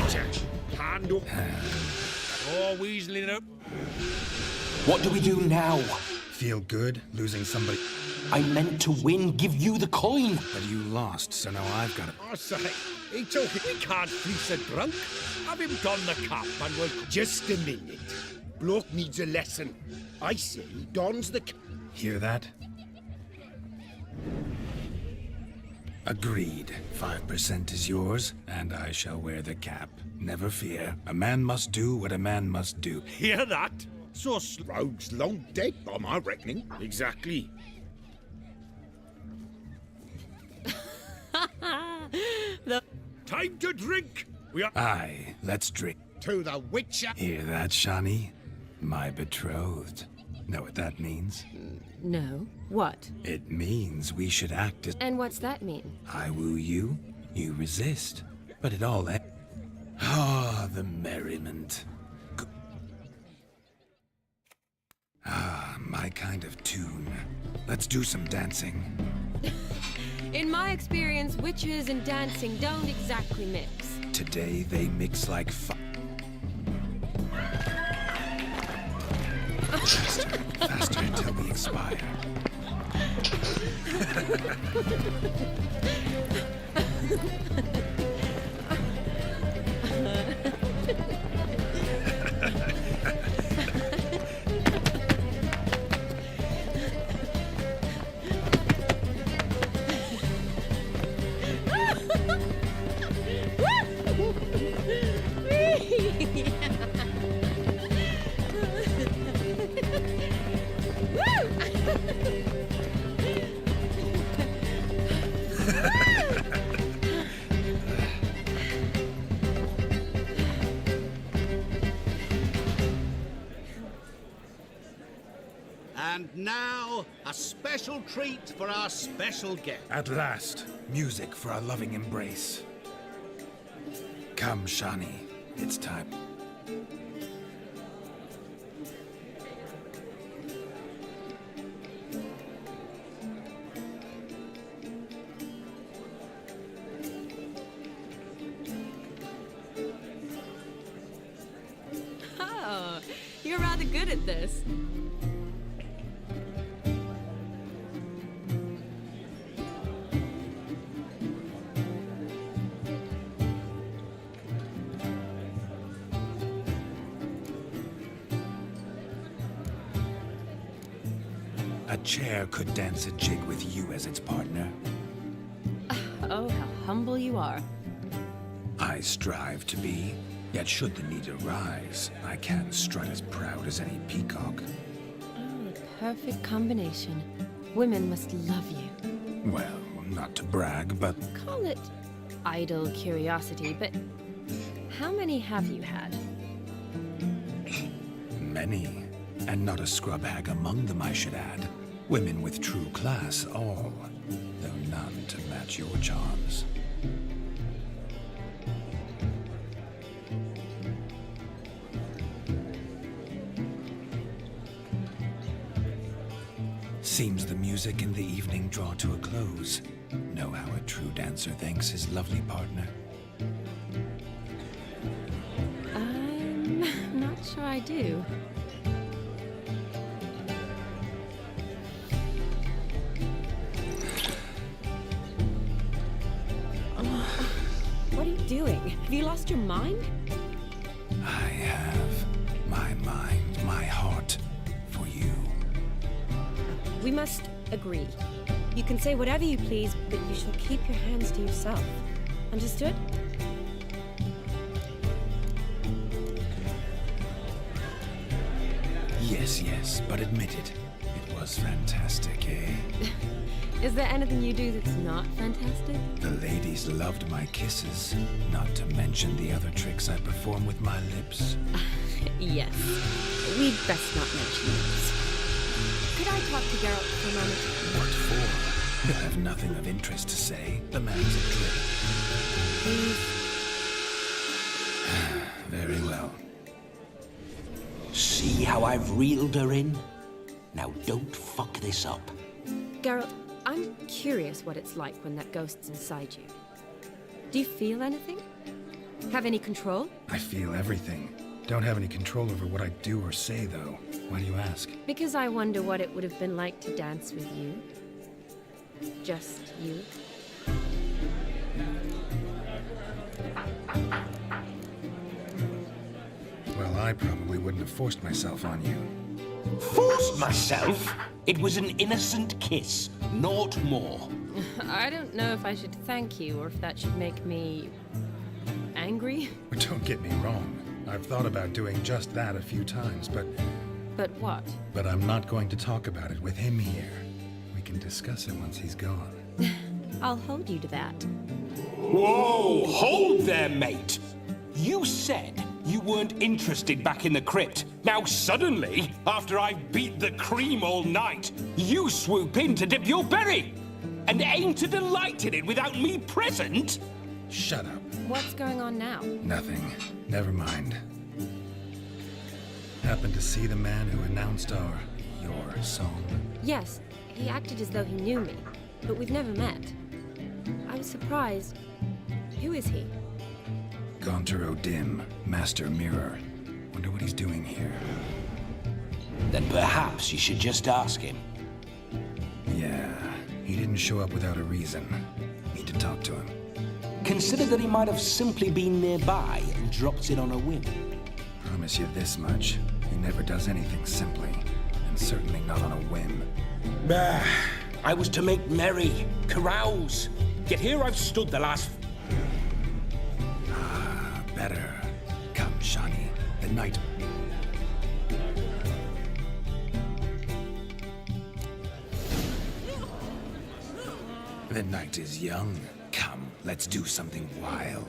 S16: Witcher, hand up. Oh, weaseling up.
S12: What do we do now?
S3: Feel good losing somebody?
S12: I meant to win, give you the coin.
S3: But you lost, so now I've got to...
S16: I say, he talking. We can't fleece a drunk. Have him don the cap and we'll... Just a minute. Bloke needs a lesson. I say he dons the cap.
S3: Hear that? Agreed. 5% is yours, and I shall wear the cap. Never fear. A man must do what a man must do.
S16: Hear that? So rogue's long dead by my reckoning. Exactly. Time to drink! We are...
S3: Aye, let's drink.
S16: To the Witcher!
S3: Hear that, Shani? My betrothed. Know what that means?
S1: No. What?
S3: It means we should act as...
S1: And what's that mean?
S3: I woo you, you resist. But it all ends. Ah, the merriment. Ah, my kind of tune. Let's do some dancing.
S1: In my experience, witches and dancing don't exactly mix.
S3: Today they mix like faster, faster until we expire.
S16: And now, a special treat for our special guest.
S3: At last, music for our loving embrace. Come, Shani, it's time.
S1: Oh, you're rather good at this.
S3: A chair could dance a jig with you as its partner.
S1: Oh, how humble you are.
S3: I strive to be, yet should the need arise, I can strut as proud as any peacock.
S1: Oh, the perfect combination. Women must love you.
S3: Well, not to brag, but...
S1: Call it idle curiosity, but how many have you had?
S3: Many. And not a scrub hag among them, I should add. Women with true class, all. Though none to match your charms. Seems the music in the evening draw to a close. Know how a true dancer thanks his lovely partner.
S1: I'm not sure I do. What are you doing? Have you lost your mind?
S3: I have my mind, my heart for you.
S1: We must agree. You can say whatever you please, but you shall keep your hands to yourself. Understood?
S3: Yes, yes, but admit it. It was fantastic, eh?
S1: Is there anything you do that's not fantastic?
S3: The ladies loved my kisses, not to mention the other tricks I perform with my lips.
S1: Yes. We'd best not mention this. Could I talk to Geralt for a moment?
S3: What for? He'll have nothing of interest to say. The man's adrift.
S1: Please.
S3: Very well.
S12: See how I've reeled her in? Now don't fuck this up.
S1: Geralt, I'm curious what it's like when that ghost's inside you. Do you feel anything? Have any control?
S3: I feel everything. Don't have any control over what I do or say, though. Why do you ask?
S1: Because I wonder what it would have been like to dance with you. Just you.
S3: Well, I probably wouldn't have forced myself on you.
S12: Forced myself? It was an innocent kiss, naught more.
S1: I don't know if I should thank you or if that should make me angry.
S3: But don't get me wrong. I've thought about doing just that a few times, but
S1: what?
S3: But I'm not going to talk about it with him here. We can discuss it once he's gone.
S1: I'll hold you to that.
S12: Whoa! Hold there, mate! You said you weren't interested back in the crypt. Now suddenly, after I've beat the cream all night, you swoop in to dip your berry! And aim to delight in it without me present?
S3: Shut up.
S1: What's going on now?
S3: Nothing. Never mind. Happened to see the man who announced your song?
S1: Yes, he acted as though he knew me, but we've never met. I was surprised. Who is he?
S3: Gaunter O'Dim, Master Mirror. Wonder what he's doing here.
S12: Then perhaps you should just ask him.
S3: Yeah, he didn't show up without a reason. Need to talk to him.
S12: Consider that he might have simply been nearby and dropped in on a whim.
S3: Promise you this much. He never does anything simply, and certainly not on a whim.
S12: Bah! I was to make merry, carouse. Yet here I've stood the last...
S3: Better. Come, Shani. The night... The night is young. Come, let's do something wild.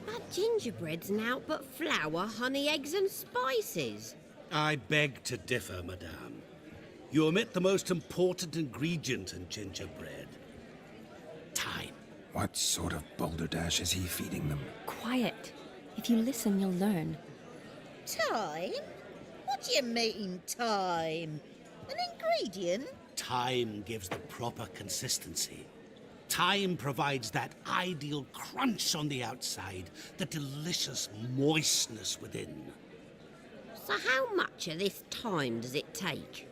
S11: That gingerbread's naught but flour, honey, eggs and spices.
S16: I beg to differ, madame. You omit the most important ingredient in gingerbread. Time.
S3: What sort of balderdash is he feeding them?
S1: Quiet. If you listen, you'll learn.
S18: Time? What do you mean, time? An ingredient?
S16: Time gives the proper consistency. Time provides that ideal crunch on the outside, the delicious moistness within.
S11: So how much of this time does it take?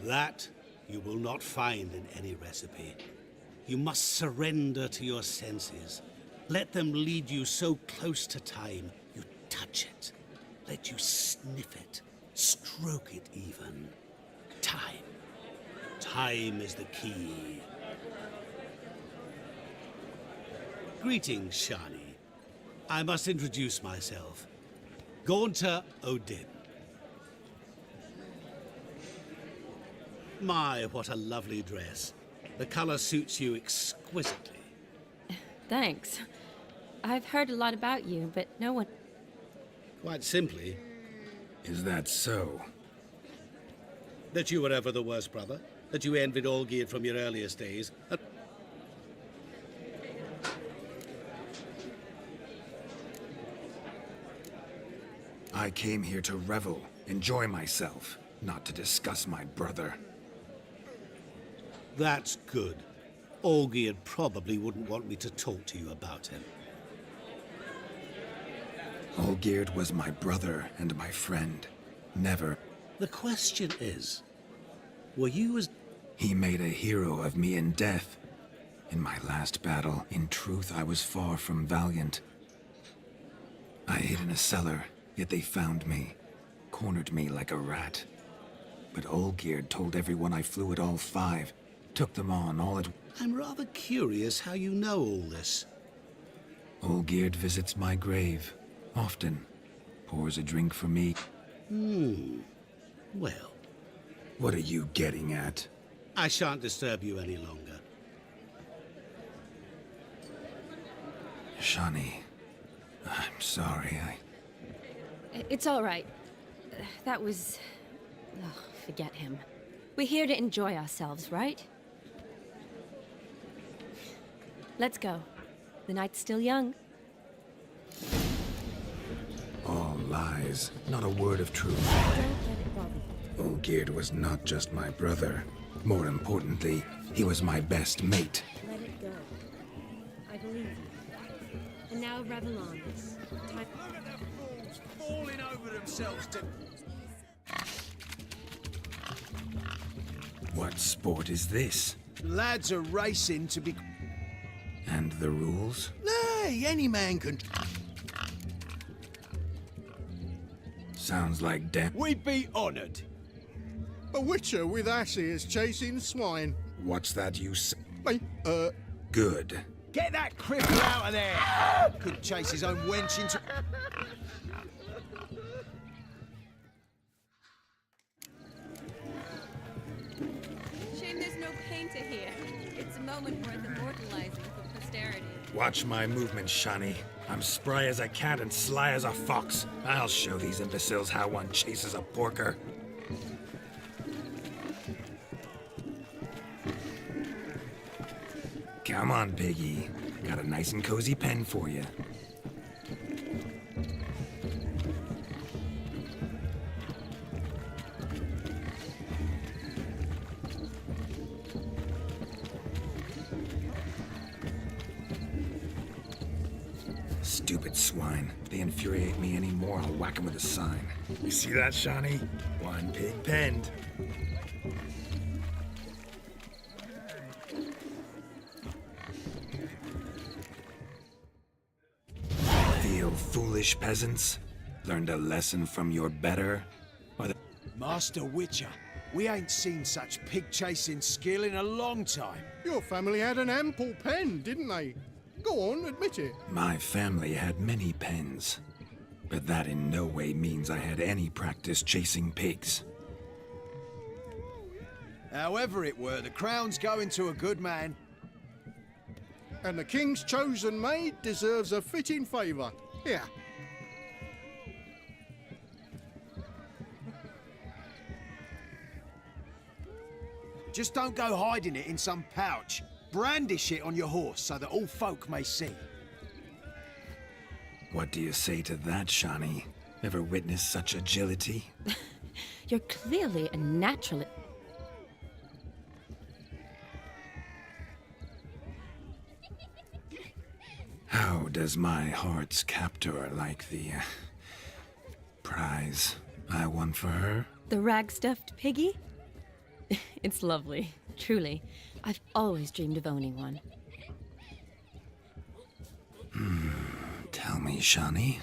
S16: That you will not find in any recipe. You must surrender to your senses. Let them lead you so close to time, you touch it. Let you sniff it, stroke it even. Time. Time is the key. Greetings, Shani. I must introduce myself. Gaunter O'Dim. My, what a lovely dress. The color suits you exquisitely.
S1: Thanks. I've heard a lot about you, but no one...
S16: Quite simply...
S3: Is that so?
S16: That you were ever the worst brother. That you envied Olgierd from your earliest days.
S3: I came here to revel, enjoy myself, not to discuss my brother.
S16: That's good. Olgierd probably wouldn't want me to talk to you about him.
S3: Olgierd was my brother and my friend. Never.
S16: The question is, were you as...
S3: He made a hero of me in death. In my last battle, in truth, I was far from valiant. I hid in a cellar, yet they found me, cornered me like a rat. But Olgierd told everyone I flew at all 5, took them on all at...
S16: I'm rather curious how you know all this.
S3: Olgierd visits my grave, often. Pours a drink for me.
S16: Well...
S3: What are you getting at?
S16: I shan't disturb you any longer.
S3: Shani, I'm sorry,
S1: It's all right. That was... Oh, forget him. We're here to enjoy ourselves, right? Let's go. The night's still young.
S3: All lies, not a word of truth. Olgierd was not just my brother. More importantly, He was my best mate.
S15: Let it go. I believe you. And now revel on this. Time.
S4: Look at them fools falling over themselves to...
S3: What sport is this?
S4: Lads are racing to be...
S3: And the rules?
S2: Nay, any man can...
S3: Sounds like death.
S4: We'd be honoured.
S13: A witcher with asses chasing swine.
S3: What's that you say?
S13: Me,
S3: Good.
S4: Get that cripple out of there! Couldn't chase his own wench into...
S1: Shame there's no painter here. It's a moment worth immortalizing for posterity.
S3: Watch my movements, Shani. I'm spry as a cat and sly as a fox. I'll show these imbeciles how one chases a porker. Come on, Piggy. Got a nice and cozy pen for you. Stupid swine. They infuriate me anymore, I'll whack 'em with a sign. You see that, Shani? One pig penned. Feel foolish, peasants? Learned a lesson from your better? Or the...
S4: Master Witcher, we ain't seen such pig-chasing skill in a long time.
S13: your family had an ample pen, didn't they? Go on, admit it.
S3: My family had many pens, but that in no way means I had any practice chasing pigs.
S4: However it were, the crown's going to a good man.
S13: And the king's chosen maid deserves a fitting favour. Here.
S4: Just don't go hiding it in some pouch. Brandish it on your horse so that all folk may see.
S3: What do you say to that, Shani? Ever witnessed such agility?
S1: You're clearly a natural.
S3: How does my heart's captor like the prize I won for her?
S1: The rag-stuffed piggy? It's lovely, truly. I've always dreamed of owning one.
S3: Tell me, Shani,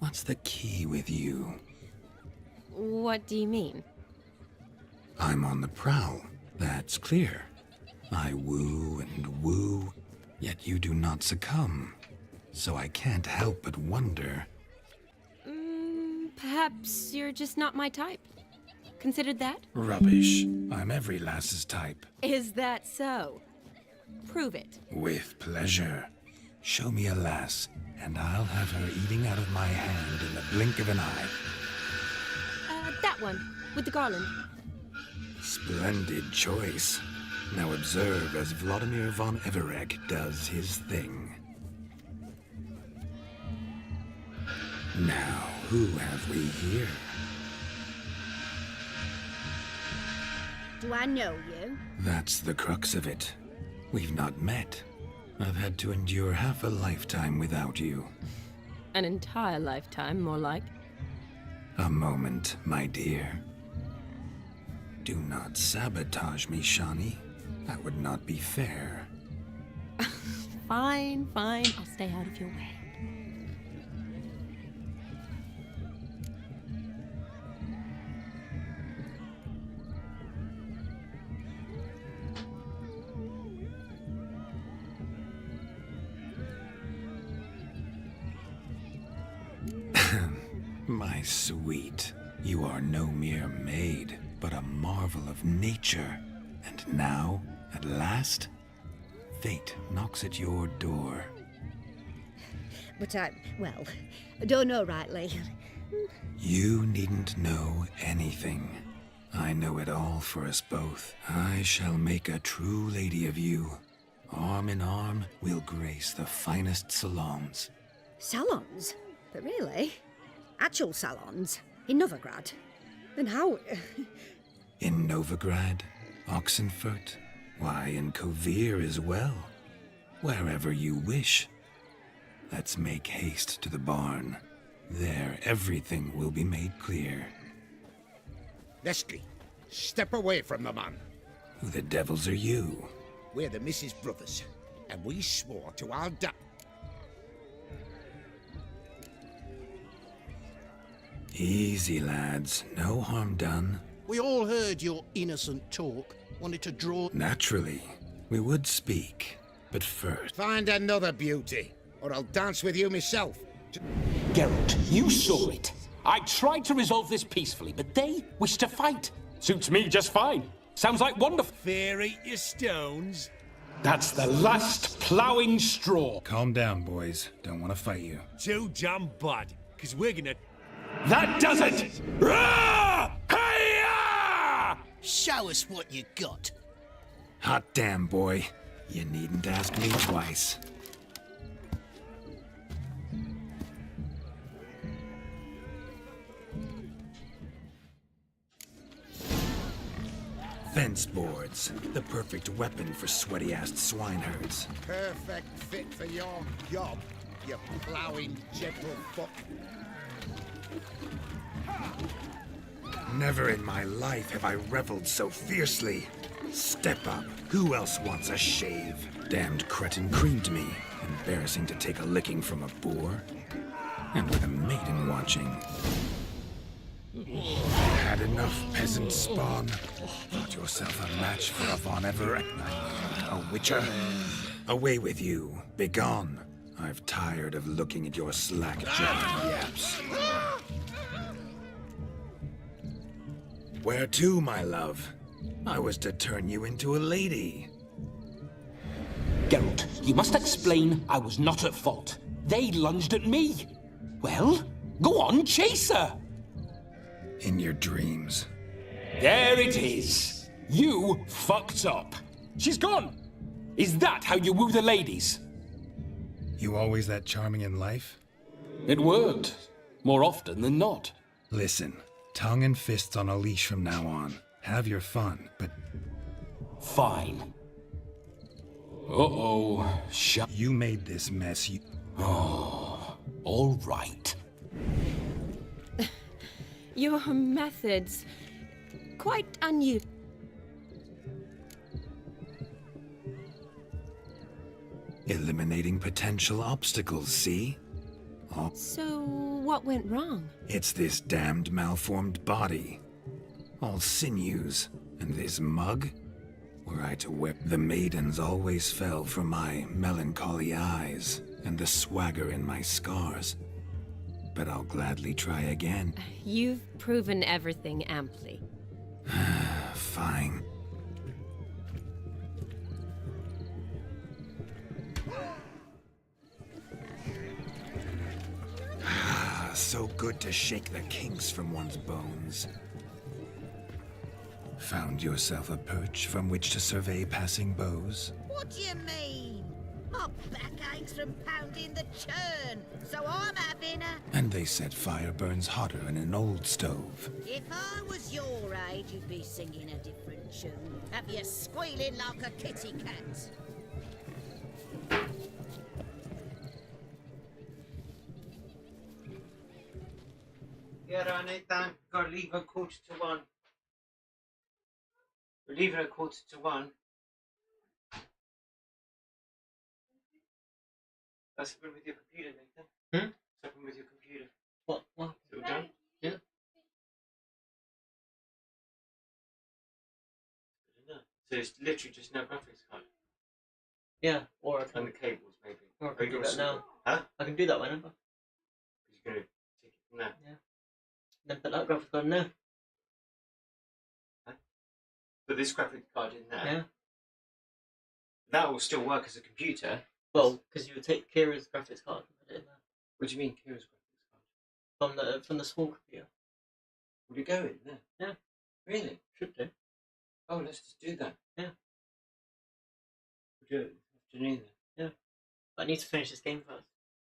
S3: what's the key with you?
S1: What do you mean?
S3: I'm on the prowl, that's clear. I woo and woo, yet you do not succumb. So I can't help but wonder.
S1: Perhaps you're just not my type. Considered that?
S3: Rubbish. I'm every lass's type.
S1: Is that so? Prove it.
S3: With pleasure. Show me a lass, and I'll have her eating out of my hand in the blink of an eye.
S1: That one, with the garland.
S3: Splendid choice. Now observe as Vladimir von Everegg does his thing. Now, who have we here?
S15: Do I know you?
S3: That's the crux of it. We've not met. I've had to endure half a lifetime without you.
S1: An entire lifetime, more like.
S3: A moment, my dear. Do not sabotage me, Shani. That would not be fair.
S1: Fine, fine. I'll stay out of your way.
S3: My sweet, you are no mere maid, but a marvel of nature. And now, at last, fate knocks at your door.
S15: But I don't know rightly.
S3: You needn't know anything. I know it all for us both. I shall make a true lady of you. Arm in arm, we'll grace the finest salons.
S15: Salons? But really? Actual salons? In Novigrad? Then how...
S3: In Novigrad, Oxenfurt, Why, in Kovir as well. Wherever you wish. Let's make haste to the barn. There, everything will be made clear.
S19: Lesky, step away from the man.
S3: Who the devils are you?
S19: We're the Mrs. Brothers, and we swore to our
S3: Easy, lads. No harm done.
S13: We all heard your innocent talk. Wanted to draw...
S3: Naturally. We would speak. But first...
S19: Find another beauty, or I'll dance with you myself.
S12: Geralt, you saw it. I tried to resolve this peacefully, but they wish to fight. Suits me just fine. Sounds like wonderful.
S4: Fear eat your stones.
S12: That's the last ploughing straw.
S3: Calm down, boys. Don't want to fight you.
S4: Too damn bad, because we're gonna...
S12: That does it! Rah! Hi-ya!
S19: Show us what you got.
S3: Hot damn, boy. You needn't ask me twice. Fence boards. The perfect weapon for sweaty-assed swineherds.
S19: Perfect fit for your job, you ploughing gentlefolk.
S3: Never in my life have I reveled so fiercely. Step up. Who else wants a shave? Damned cretin creamed me. Embarrassing to take a licking from a boor. And with a maiden watching. Had enough, peasant spawn. Thought yourself a match for a Von Everett. A witcher. Away with you. Begone. I've tired of looking at your slack-jawed yaps. Where to, my love? I was to turn you into a lady.
S12: Geralt, you must explain I was not at fault. They lunged at me. Well, go on, chase her.
S3: In your dreams.
S12: There it is. You fucked up. She's gone. Is that how you woo the ladies?
S3: You always that charming in life?
S12: It worked. More often than not.
S3: Listen, tongue and fists on a leash from now on. Have your fun, but...
S12: Fine. Uh-oh.
S3: You made this mess, you...
S12: Oh, all right.
S1: Your methods... quite unusual.
S3: Eliminating potential obstacles, see? Oh.
S1: So, what went wrong?
S3: It's this damned malformed body. All sinews. And this mug? Were I to whip, the maidens always fell for my melancholy eyes and the swagger in my scars. But I'll gladly try again.
S1: You've proven everything amply.
S3: Fine. So good to shake the kinks from one's bones. Found yourself a perch from which to survey passing beaux?
S18: What do you mean? My back aches from pounding the churn, so I'm having a...
S3: And they said fire burns hotter in an old stove.
S18: If I was your age, you'd be singing a different tune. Have you squealing like a kitty cat?
S20: Yeah, I need that. Gotta leave at 1:45. We're leaving at 1:45. That's happened with your computer, Nathan. What's happened with your computer? What? Is it all done? Yeah. So it's literally just no graphics card.
S21: Yeah, or I can...
S20: And the cables, maybe.
S21: Or I can do that now.
S20: Huh?
S21: I can do that whenever.
S20: You're going to take it from there?
S21: Yeah. Then put that graphics card in there.
S20: Put this graphics card in there?
S21: Yeah.
S20: That will still work as a computer.
S21: Well, because you would take Kira's graphics card and put it in there.
S20: What do you mean, Kira's graphics card?
S21: From the small computer.
S20: Would it go in there?
S21: Yeah.
S20: Really?
S21: Should do.
S20: Oh, let's just do that.
S21: Yeah.
S20: We'll do it this afternoon then.
S21: Yeah. But I need to finish this game first.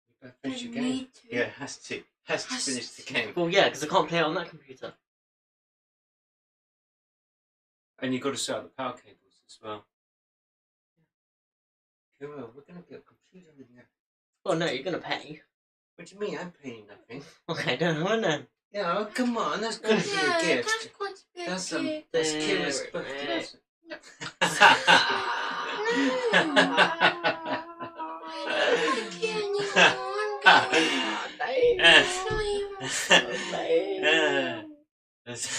S20: You better finish your game. Yeah, it has to. Has to finish the game.
S21: Well, yeah, because I can't play it on that computer.
S20: And you've got to set up the power cables as well. Kira, we're gonna get a computer in there.
S21: Well, no, you're gonna pay.
S20: What do you mean? I'm paying nothing.
S21: Okay, don't want to.
S20: Yeah, oh, come on, that's gonna be a gift. That's Kira's birthday.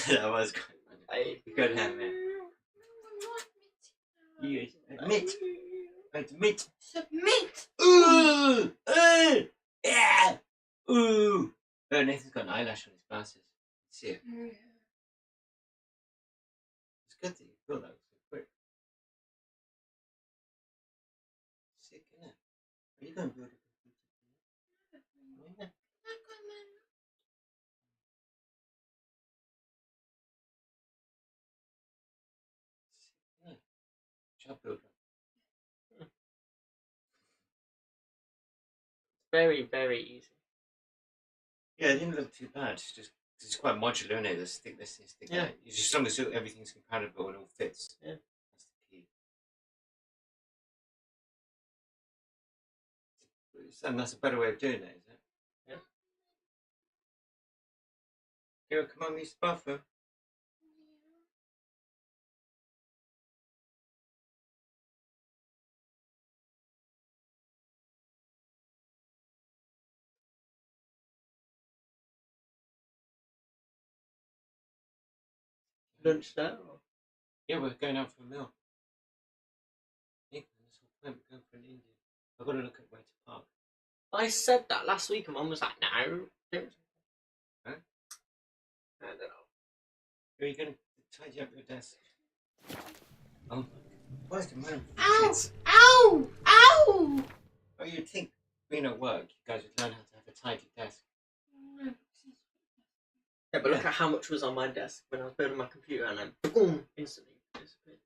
S20: That was quite funny. You could have it. You admit. Admit.
S11: Submit!
S20: Ooh! Yeah! Ooh! Oh, Nathan's got an eyelash on his glasses. See it? It's good that you feel that so quick. Sick, isn't it? Are you going to build a computer? Yeah. Yeah. Job builder.
S21: Very, very easy.
S20: Yeah, it didn't look too bad. It's quite modular, isn't it? This stick this, stick
S21: Yeah.
S20: that. It's just as long as everything's compatible and all fits.
S21: Yeah.
S20: That's the key. And that's a better way of doing it, is it?
S21: Yeah.
S20: Kira, come on, use the bathroom.
S21: Lunch there? Or?
S20: Yeah, we're going out for a meal. Yeah, that's the whole point. We're going for an Indian. I've got to look at where to park.
S21: I said that last week and Mum was like, no.
S20: Huh?
S21: I don't know.
S20: Are you going to tidy up your desk? Oh, where's the man?
S11: Ow! Ow! Ow!
S20: Oh, you'd think being at work, you guys would learn how to have a tidy desk.
S21: Yeah, but look at how much was on my desk when I was building my computer and then boom, instantly disappeared.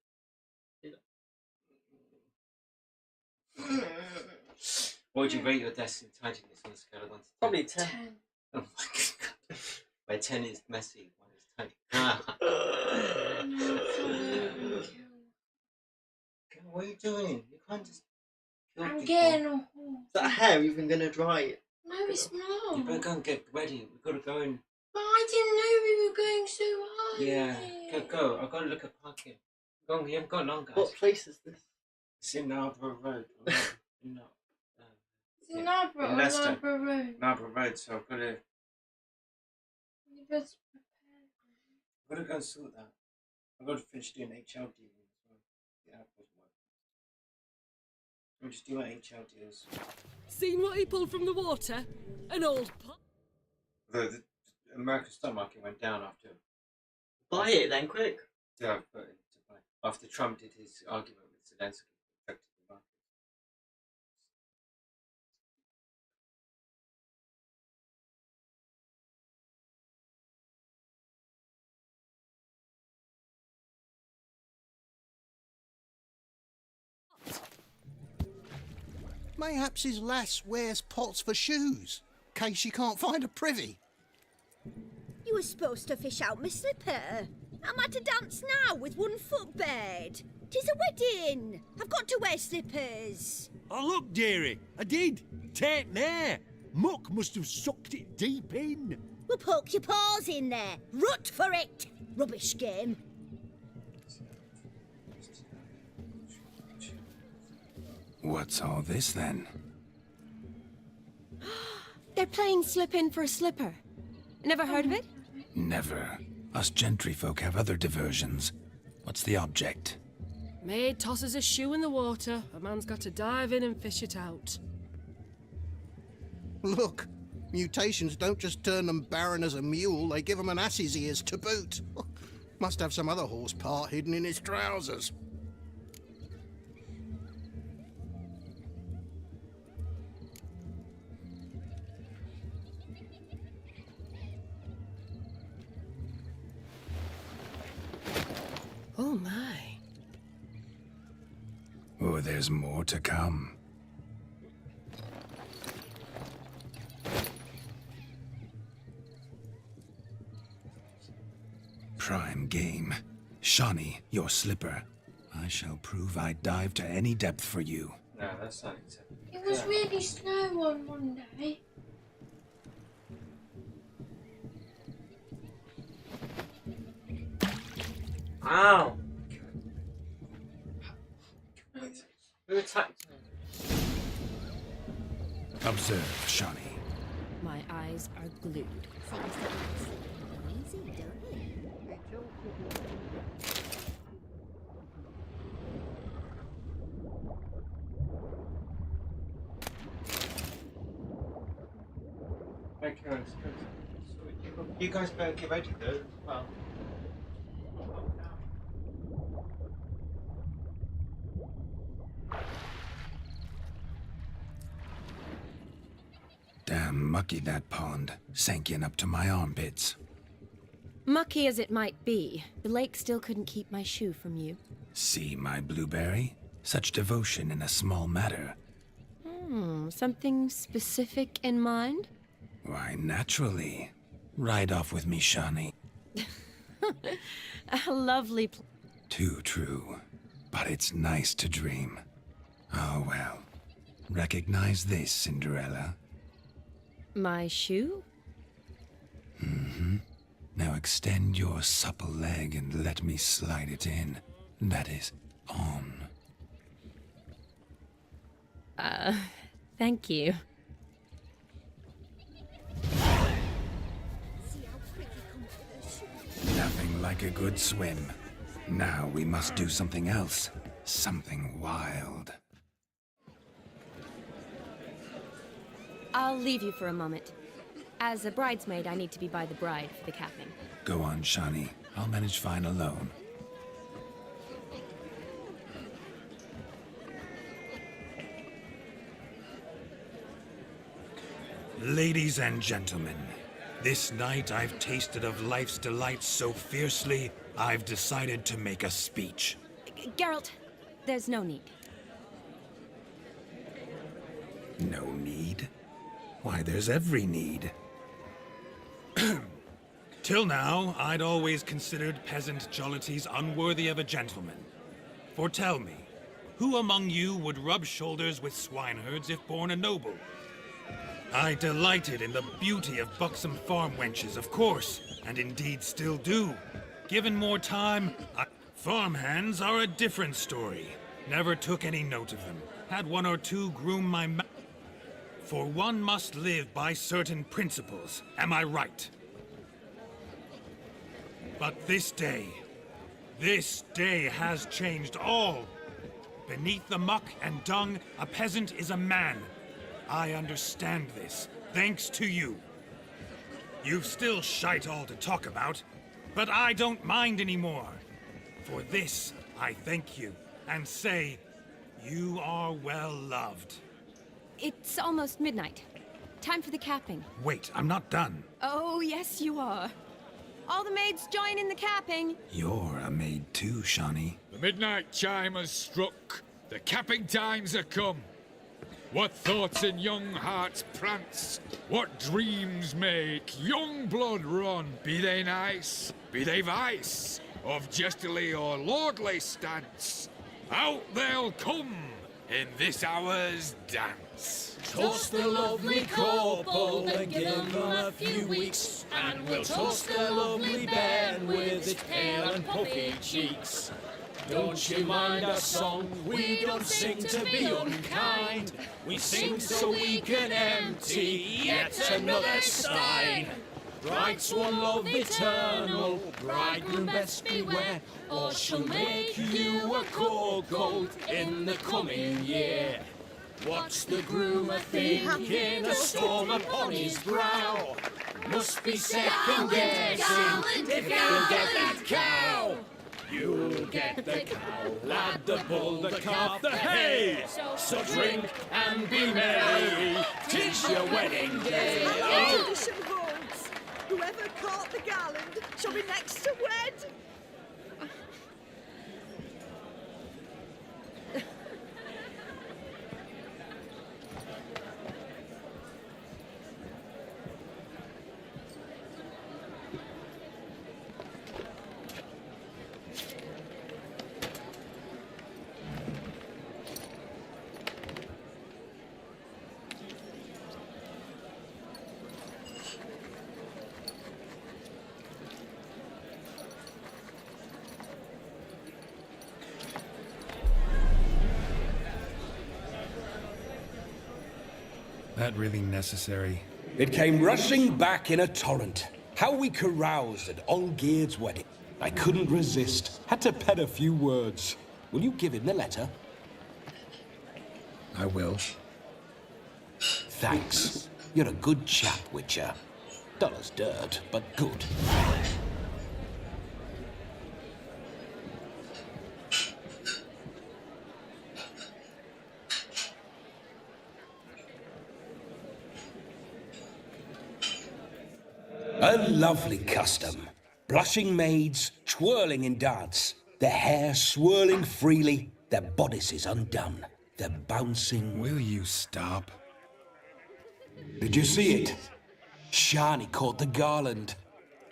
S20: What would you rate your desk in tidiness on a scale of 1 to 10?
S21: Probably 10.
S20: Oh my god. Where 10 is messy, 1 is tidy. What are you doing? You can't just kill
S11: I'm
S20: people.
S11: getting a horse.
S21: Is that hair even gonna dry it?
S11: No, it's not.
S20: You better go and get ready. We've got to go and...
S11: But I didn't know we were going so high.
S20: Yeah, go. I've got to look at parking. Go on, you haven't got long, guys.
S21: What place is this?
S20: It's in Narborough Road. No.
S11: It's in Narborough or
S20: Leicester.
S11: Narborough Road.
S20: Narborough Road, so I've got to
S11: But
S20: go and sort that. I've got to finish doing HL deals as well. Yeah, that doesn't work. I'll just do my HL deals.
S6: Seen what he pulled from the water? An old pot.
S20: The American stock market went down after...
S21: Buy it then, quick.
S20: Yeah, I've put it to buy. After Trump did his argument with Zelensky, affected the market.
S13: Mayhaps his lass wears pots for shoes, case she can't find a privy.
S10: You were supposed to fish out my slipper. I'm at a dance now with one foot bared. 'Tis a wedding. I've got to wear slippers.
S22: Oh, look, dearie, I did. Take there. Muck must have sucked it deep in.
S10: Well, poke your paws in there. Rut for it. Rubbish game.
S3: What's all this then?
S1: They're playing slip in for a slipper. Never heard of it?
S3: Never. Us gentry folk have other diversions. What's the object?
S6: Maid tosses a shoe in the water. A man's got to dive in and fish it out.
S13: Look, mutations don't just turn them barren as a mule, they give them an ass's ears to boot. Must have some other horse part hidden in his trousers.
S6: Oh my.
S3: Oh, there's more to come. Prime game. Shawnee, your slipper. I shall prove I dive to any depth for you.
S20: No, that's starting to.
S8: It was really snow on Monday.
S21: Ow! Who attacked me?
S3: Observe, Shawnee.
S1: My eyes are glued.
S10: Easy, don't they?
S20: Okay, you guys better get ready though as well.
S3: Damn mucky that pond, sank in up to my armpits.
S1: Mucky as it might be, the lake still couldn't keep my shoe from you.
S3: See my blueberry? Such devotion in a small matter.
S1: Something specific in mind?
S3: Why, naturally. Ride off with me, Shawnee.
S1: A lovely
S3: Too true. But it's nice to dream. Oh well. Recognize this, Cinderella?
S1: My shoe?
S3: Mm-hmm. Now extend your supple leg and let me slide it in. That is, on.
S1: Thank you.
S3: Nothing like a good swim. Now we must do something else. Something wild.
S1: I'll leave you for a moment. As a bridesmaid, I need to be by the bride for the capping.
S3: Go on, Shawnee. I'll manage fine alone. Ladies and gentlemen, this night I've tasted of life's delights so fiercely, I've decided to make a speech.
S1: Geralt, there's no need.
S3: No need? Why, there's every need. Till now, I'd always considered peasant jollities unworthy of a gentleman. For tell me, who among you would rub shoulders with swineherds if born a noble? I delighted in the beauty of buxom farm wenches, of course, and indeed still do. Given more time, farmhands are a different story. Never took any note of them. Had one or two groom my For one must live by certain principles, am I right? But this day has changed all. Beneath the muck and dung, a peasant is a man. I understand this, thanks to you. You've still shite all to talk about, but I don't mind anymore. For this, I thank you, and say, you are well loved.
S1: It's almost midnight. Time for the capping.
S3: Wait, I'm not done.
S1: Oh, yes, you are. All the maids join in the capping.
S3: You're a maid too, Shawnee.
S5: The midnight chime has struck. The capping times are come. What thoughts in young hearts prance? What dreams make young blood run? Be they nice, be they vice, of jestily or lordly stance, out they'll come in this hour's dance.
S9: Toast the lovely couple and give them a few weeks, and we'll toast the lovely bed with its pale and puffy cheeks. Don't you mind our song? We don't sing to be unkind. We sing so we can empty yet another stein. Bride's one love eternal, bridegroom best beware, or she'll make you a cold in the coming year. What's the groom a-thinking, a storm upon his brow? Must be second guessing if he'll get that cow. You'll get the cow, lad, the bull, the calf, the hay. So drink and be merry, 'tis your wedding day.
S10: The tradition holds. Whoever caught the garland shall be next to wed.
S3: That really necessary?
S14: It came rushing back in a torrent. How we caroused at Olgierd's wedding. I couldn't resist. Had to pen a few words. Will you give him the letter?
S3: I will.
S14: Thanks. You're a good chap, Witcher. Dull as dirt, but good. A lovely custom. Blushing maids, twirling in dance, their hair swirling freely, their bodices undone, their bouncing...
S3: Will you stop?
S14: Did you see it? Shani caught the garland.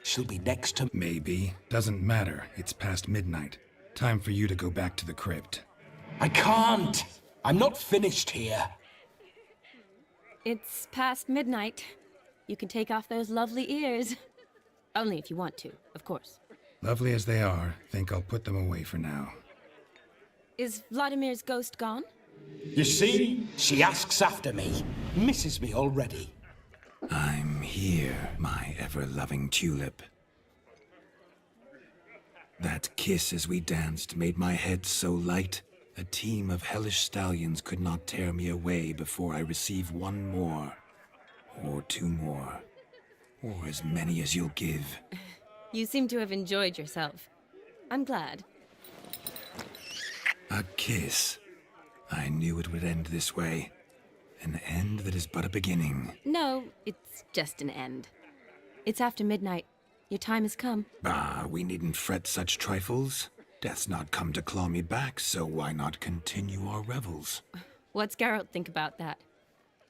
S14: She'll be next to...
S3: Maybe. Doesn't matter. It's past midnight. Time for you to go back to the crypt.
S14: I can't! I'm not finished here.
S1: It's past midnight. You can take off those lovely ears. Only if you want to, of course.
S3: Lovely as they are, think I'll put them away for now.
S1: Is Vladimir's ghost gone?
S14: You see? She asks after me. Misses me already.
S3: I'm here, my ever-loving tulip. That kiss as we danced made my head so light, a team of hellish stallions could not tear me away before I receive one more. Or two more. Or as many as you'll give.
S1: You seem to have enjoyed yourself. I'm glad.
S3: A kiss. I knew it would end this way. An end that is but a beginning.
S1: No, it's just an end. It's after midnight. Your time has come.
S3: Ah, we needn't fret such trifles. Death's not come to claw me back, so why not continue our revels?
S1: What's Geralt think about that?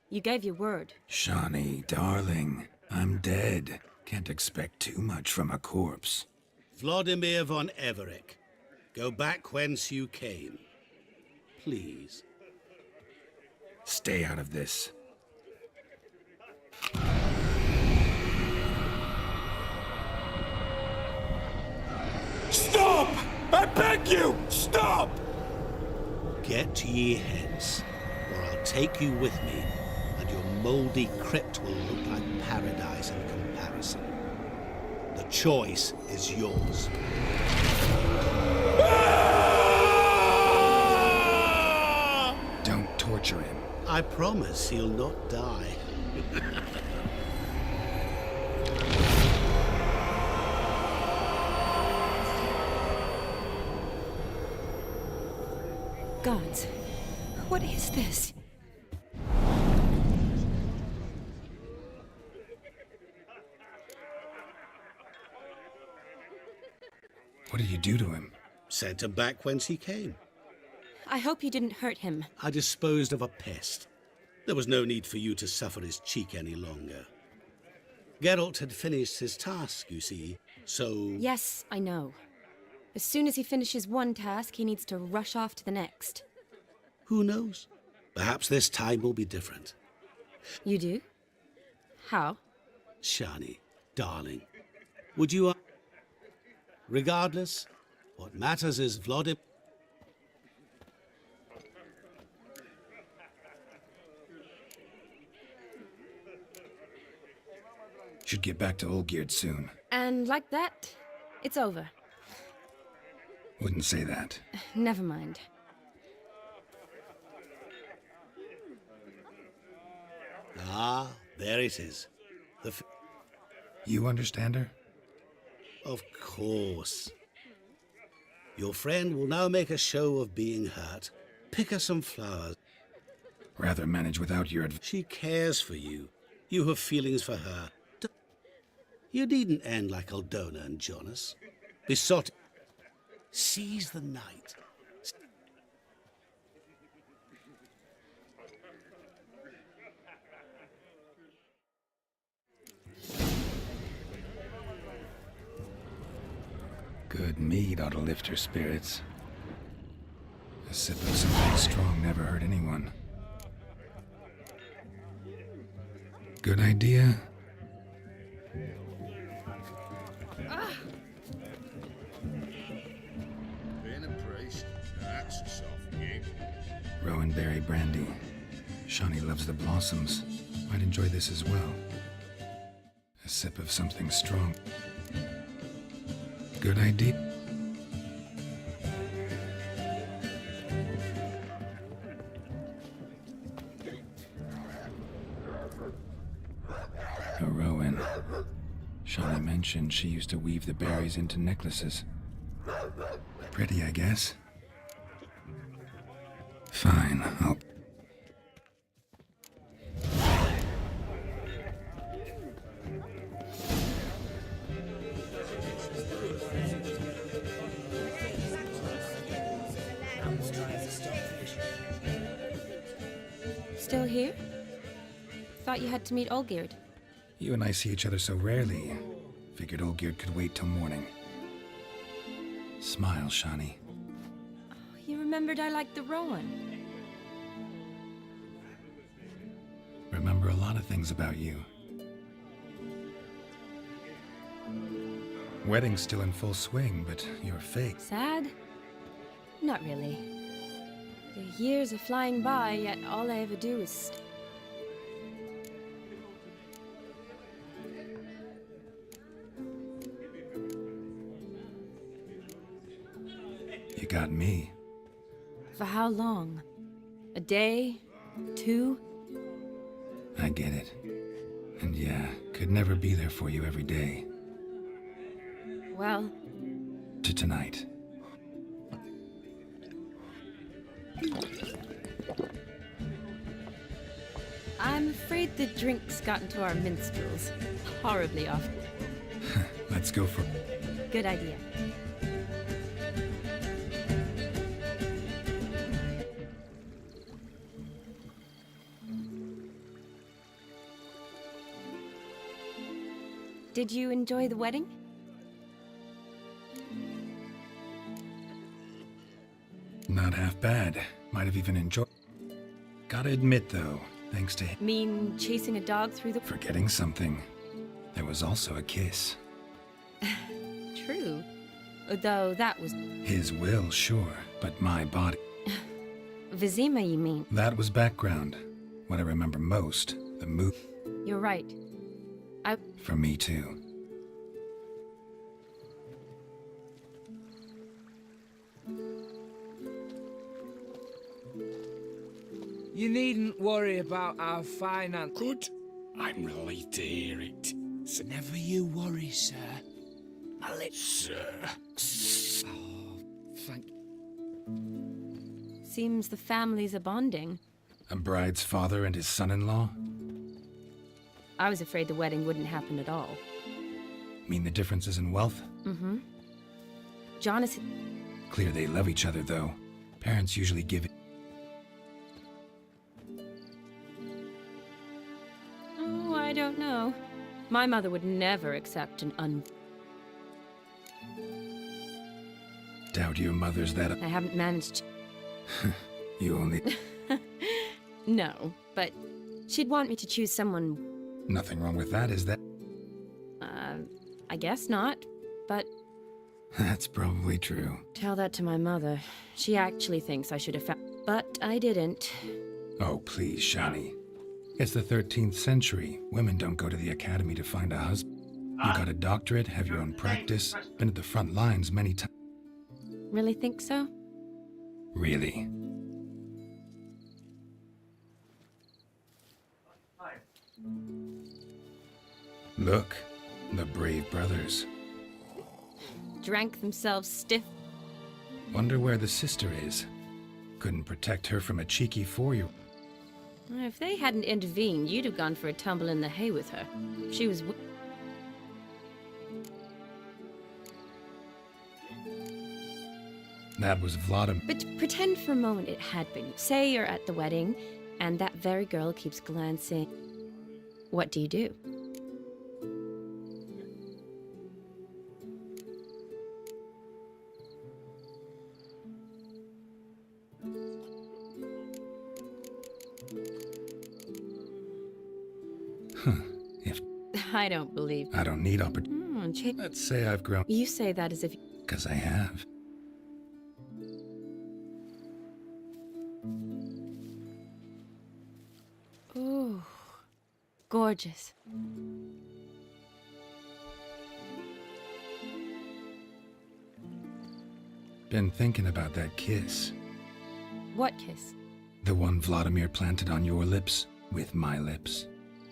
S1: You gave your word.
S3: Shani, darling, I'm dead. Can't expect too much from a corpse.
S16: Vladimir von Everec, go back whence you came. Please.
S3: Stay out of this.
S14: Stop! I beg you! Stop!
S16: Get ye hence, or I'll take you with me, and your mouldy crypt will look like paradise in comparison. The choice is yours.
S3: Don't torture him.
S16: I promise he'll not die.
S1: Gods, what is this?
S3: What did you do to him?
S16: Sent him back whence he came.
S1: I hope you didn't hurt him.
S16: I disposed of a pest. There was no need for you to suffer his cheek any longer. Geralt had finished his task, you see, so...
S1: Yes, I know. As soon as he finishes one task, he needs to rush off to the next.
S16: Who knows? Perhaps this time will be different.
S1: You do? How?
S16: Shani, darling, would you... Regardless, what matters is Vladimir...
S3: Should get back to Olgierd soon.
S1: And like that, it's over.
S3: Wouldn't say that.
S1: Never mind.
S16: Ah, there it is.
S3: You understand her?
S16: Of course. Your friend will now make a show of being hurt. Pick her some flowers.
S3: Rather manage without your advice.
S16: She cares for you. You have feelings for her. You needn't end like Aldona and Jonas. Besot. Seize the night.
S3: Good mead ought to lift her spirits. A sip of something strong never hurt anyone. Good idea?
S19: Being a priest, that's a soft gig.
S3: Rowan Berry brandy. Shawnee loves the blossoms. Might enjoy this as well. A sip of something strong. Good idea. A rowan. Shawnee mentioned she used to weave the berries into necklaces. Pretty, I guess. Fine, I'll...
S1: Still here? Thought you had to meet Olgierd.
S3: You and I see each other so rarely. Figured Olgierd could wait till morning. Smile, Shawnee.
S1: You remembered I liked the rowan.
S3: Remember a lot of things about you. Wedding's still in full swing, but you're fake.
S1: Sad? Not really. The years are flying by, yet all I ever do is...
S3: You got me.
S1: For how long? A day? 2?
S3: I get it. And yeah, could never be there for you every day.
S1: Well...
S3: To tonight.
S1: I'm afraid the drinks got into our minstrels. Horribly often.
S3: Let's go for...
S1: Good idea. Did you enjoy the wedding?
S3: Not half bad. Might have even enjoyed... Gotta admit, though, thanks to him...
S1: Mean chasing a dog through the...
S3: Forgetting something. There was also a kiss.
S1: True. Though that was...
S3: His will, sure, but my body...
S1: Vizima, you mean?
S3: That was background. What I remember most, the move...
S1: You're right.
S3: For me, too.
S7: You needn't worry about our finance.
S9: Good. I'm relieved to hear it.
S7: Never you worry, sir.
S9: My lips, sir.
S7: Oh, thank
S1: Seems the families are bonding.
S3: A bride's father and his son-in-law?
S1: I was afraid the wedding wouldn't happen at all.
S3: Mean the differences in wealth?
S1: Mm-hmm. John is...
S3: Clear they love each other, though. Parents usually give it...
S1: Oh, I don't know. My mother would never accept an
S3: Doubt your mother's that...
S1: I haven't managed...
S3: You only...
S1: No, but she'd want me to choose someone...
S3: Nothing wrong with that, is that?
S1: I guess not, but...
S3: That's probably true.
S1: Tell that to my mother. She actually thinks I should have found... But I didn't.
S3: Oh, please, Shawnee. It's the 13th century. Women don't go to the academy to find a husband. You got a doctorate, have your own practice, been at the front lines many times.
S1: Really think so?
S3: Really? Look, the brave brothers.
S1: Drank themselves stiff.
S3: Wonder where the sister is. Couldn't protect her from a cheeky 4-year-old.
S1: If they hadn't intervened, you'd have gone for a tumble in the hay with her. She was...
S3: That was Vladimir.
S1: But pretend for a moment it had been. Say you're at the wedding, and that very girl keeps glancing. What do you do?
S3: If...
S1: I don't believe...
S3: I don't need opportunity. Let's say I've grown...
S1: You say that as if...
S3: 'Cause I have.
S1: gorgeous.
S3: Been thinking about that kiss.
S1: What kiss?
S3: The one Vladimir planted on your lips with my lips.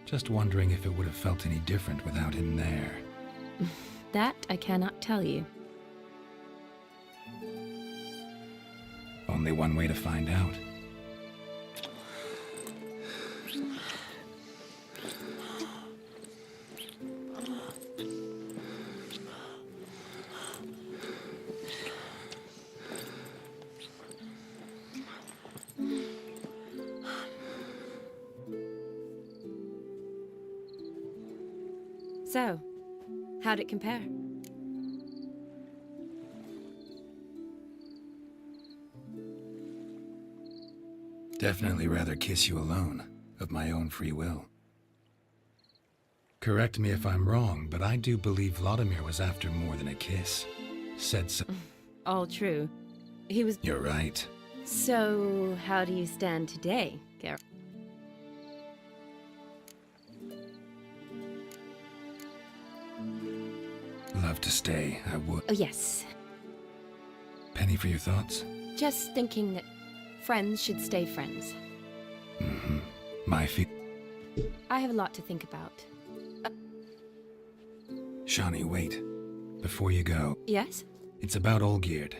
S3: Just wondering if it would have felt any different without him there.
S1: That I cannot tell you.
S3: Only one way to find out.
S1: So, how'd it compare?
S3: Definitely rather kiss you alone, of my own free will. Correct me if I'm wrong, but I do believe Vladimir was after more than a kiss. Said so.
S1: All true. He was...
S3: You're right.
S1: So, how do you stand today, Geralt?
S3: Love to stay, I would.
S1: Oh, yes.
S3: Penny for your thoughts?
S1: Just thinking that friends should stay friends.
S3: Mm-hmm. My feet.
S1: I have a lot to think about.
S3: Shani, wait. Before you go.
S1: Yes?
S3: It's about Olgierd.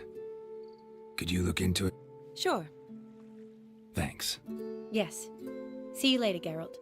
S3: Could you look into it?
S1: Sure.
S3: Thanks.
S1: Yes. See you later, Geralt.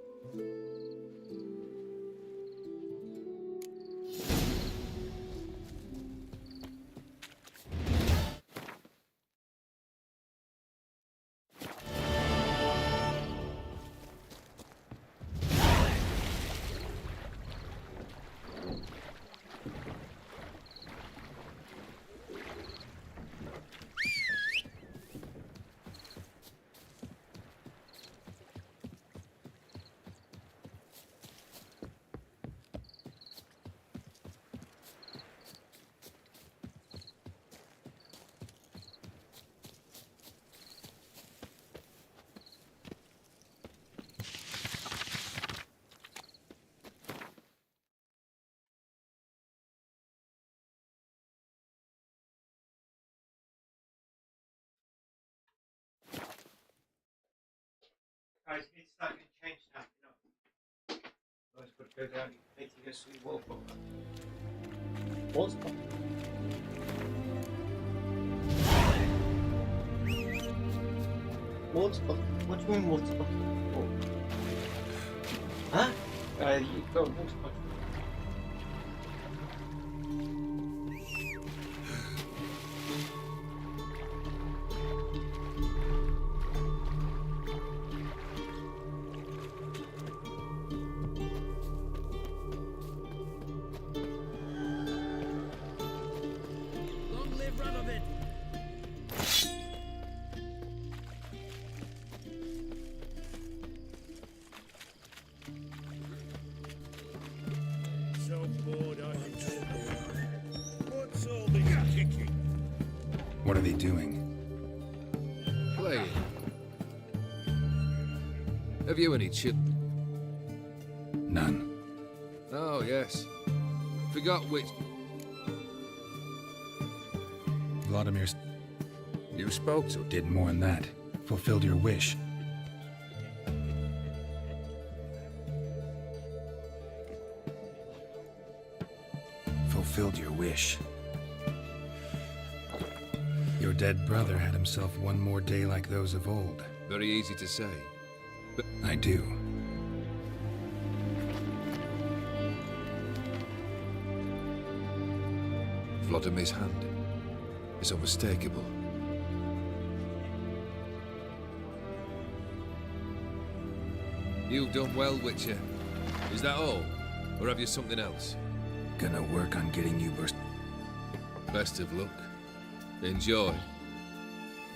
S20: Guys, you need to start getting changed now, you know. Always got to go down, you need to go see Wallpaper. Wallpaper? Wallpaper? What do you mean Wallpaper? Oh. Huh? You've got Wallpaper.
S3: What are they doing?
S2: Playing. Have you any children?
S3: None.
S2: Oh, yes. Forgot which...
S3: Vladimir's...
S2: You spoke to...
S3: Did more than that. Fulfilled your wish. Fulfilled your wish. Your dead brother had himself one more day like those of old.
S2: Very easy to say. But
S3: I do.
S2: Vladimir's hand is unmistakable. You've done well, Witcher. Is that all? Or have you something else?
S3: Gonna work on getting you burst.
S2: Best of luck. Enjoy.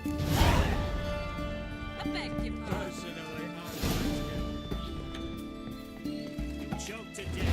S6: I beg your pardon.
S9: Personally, I choked to death.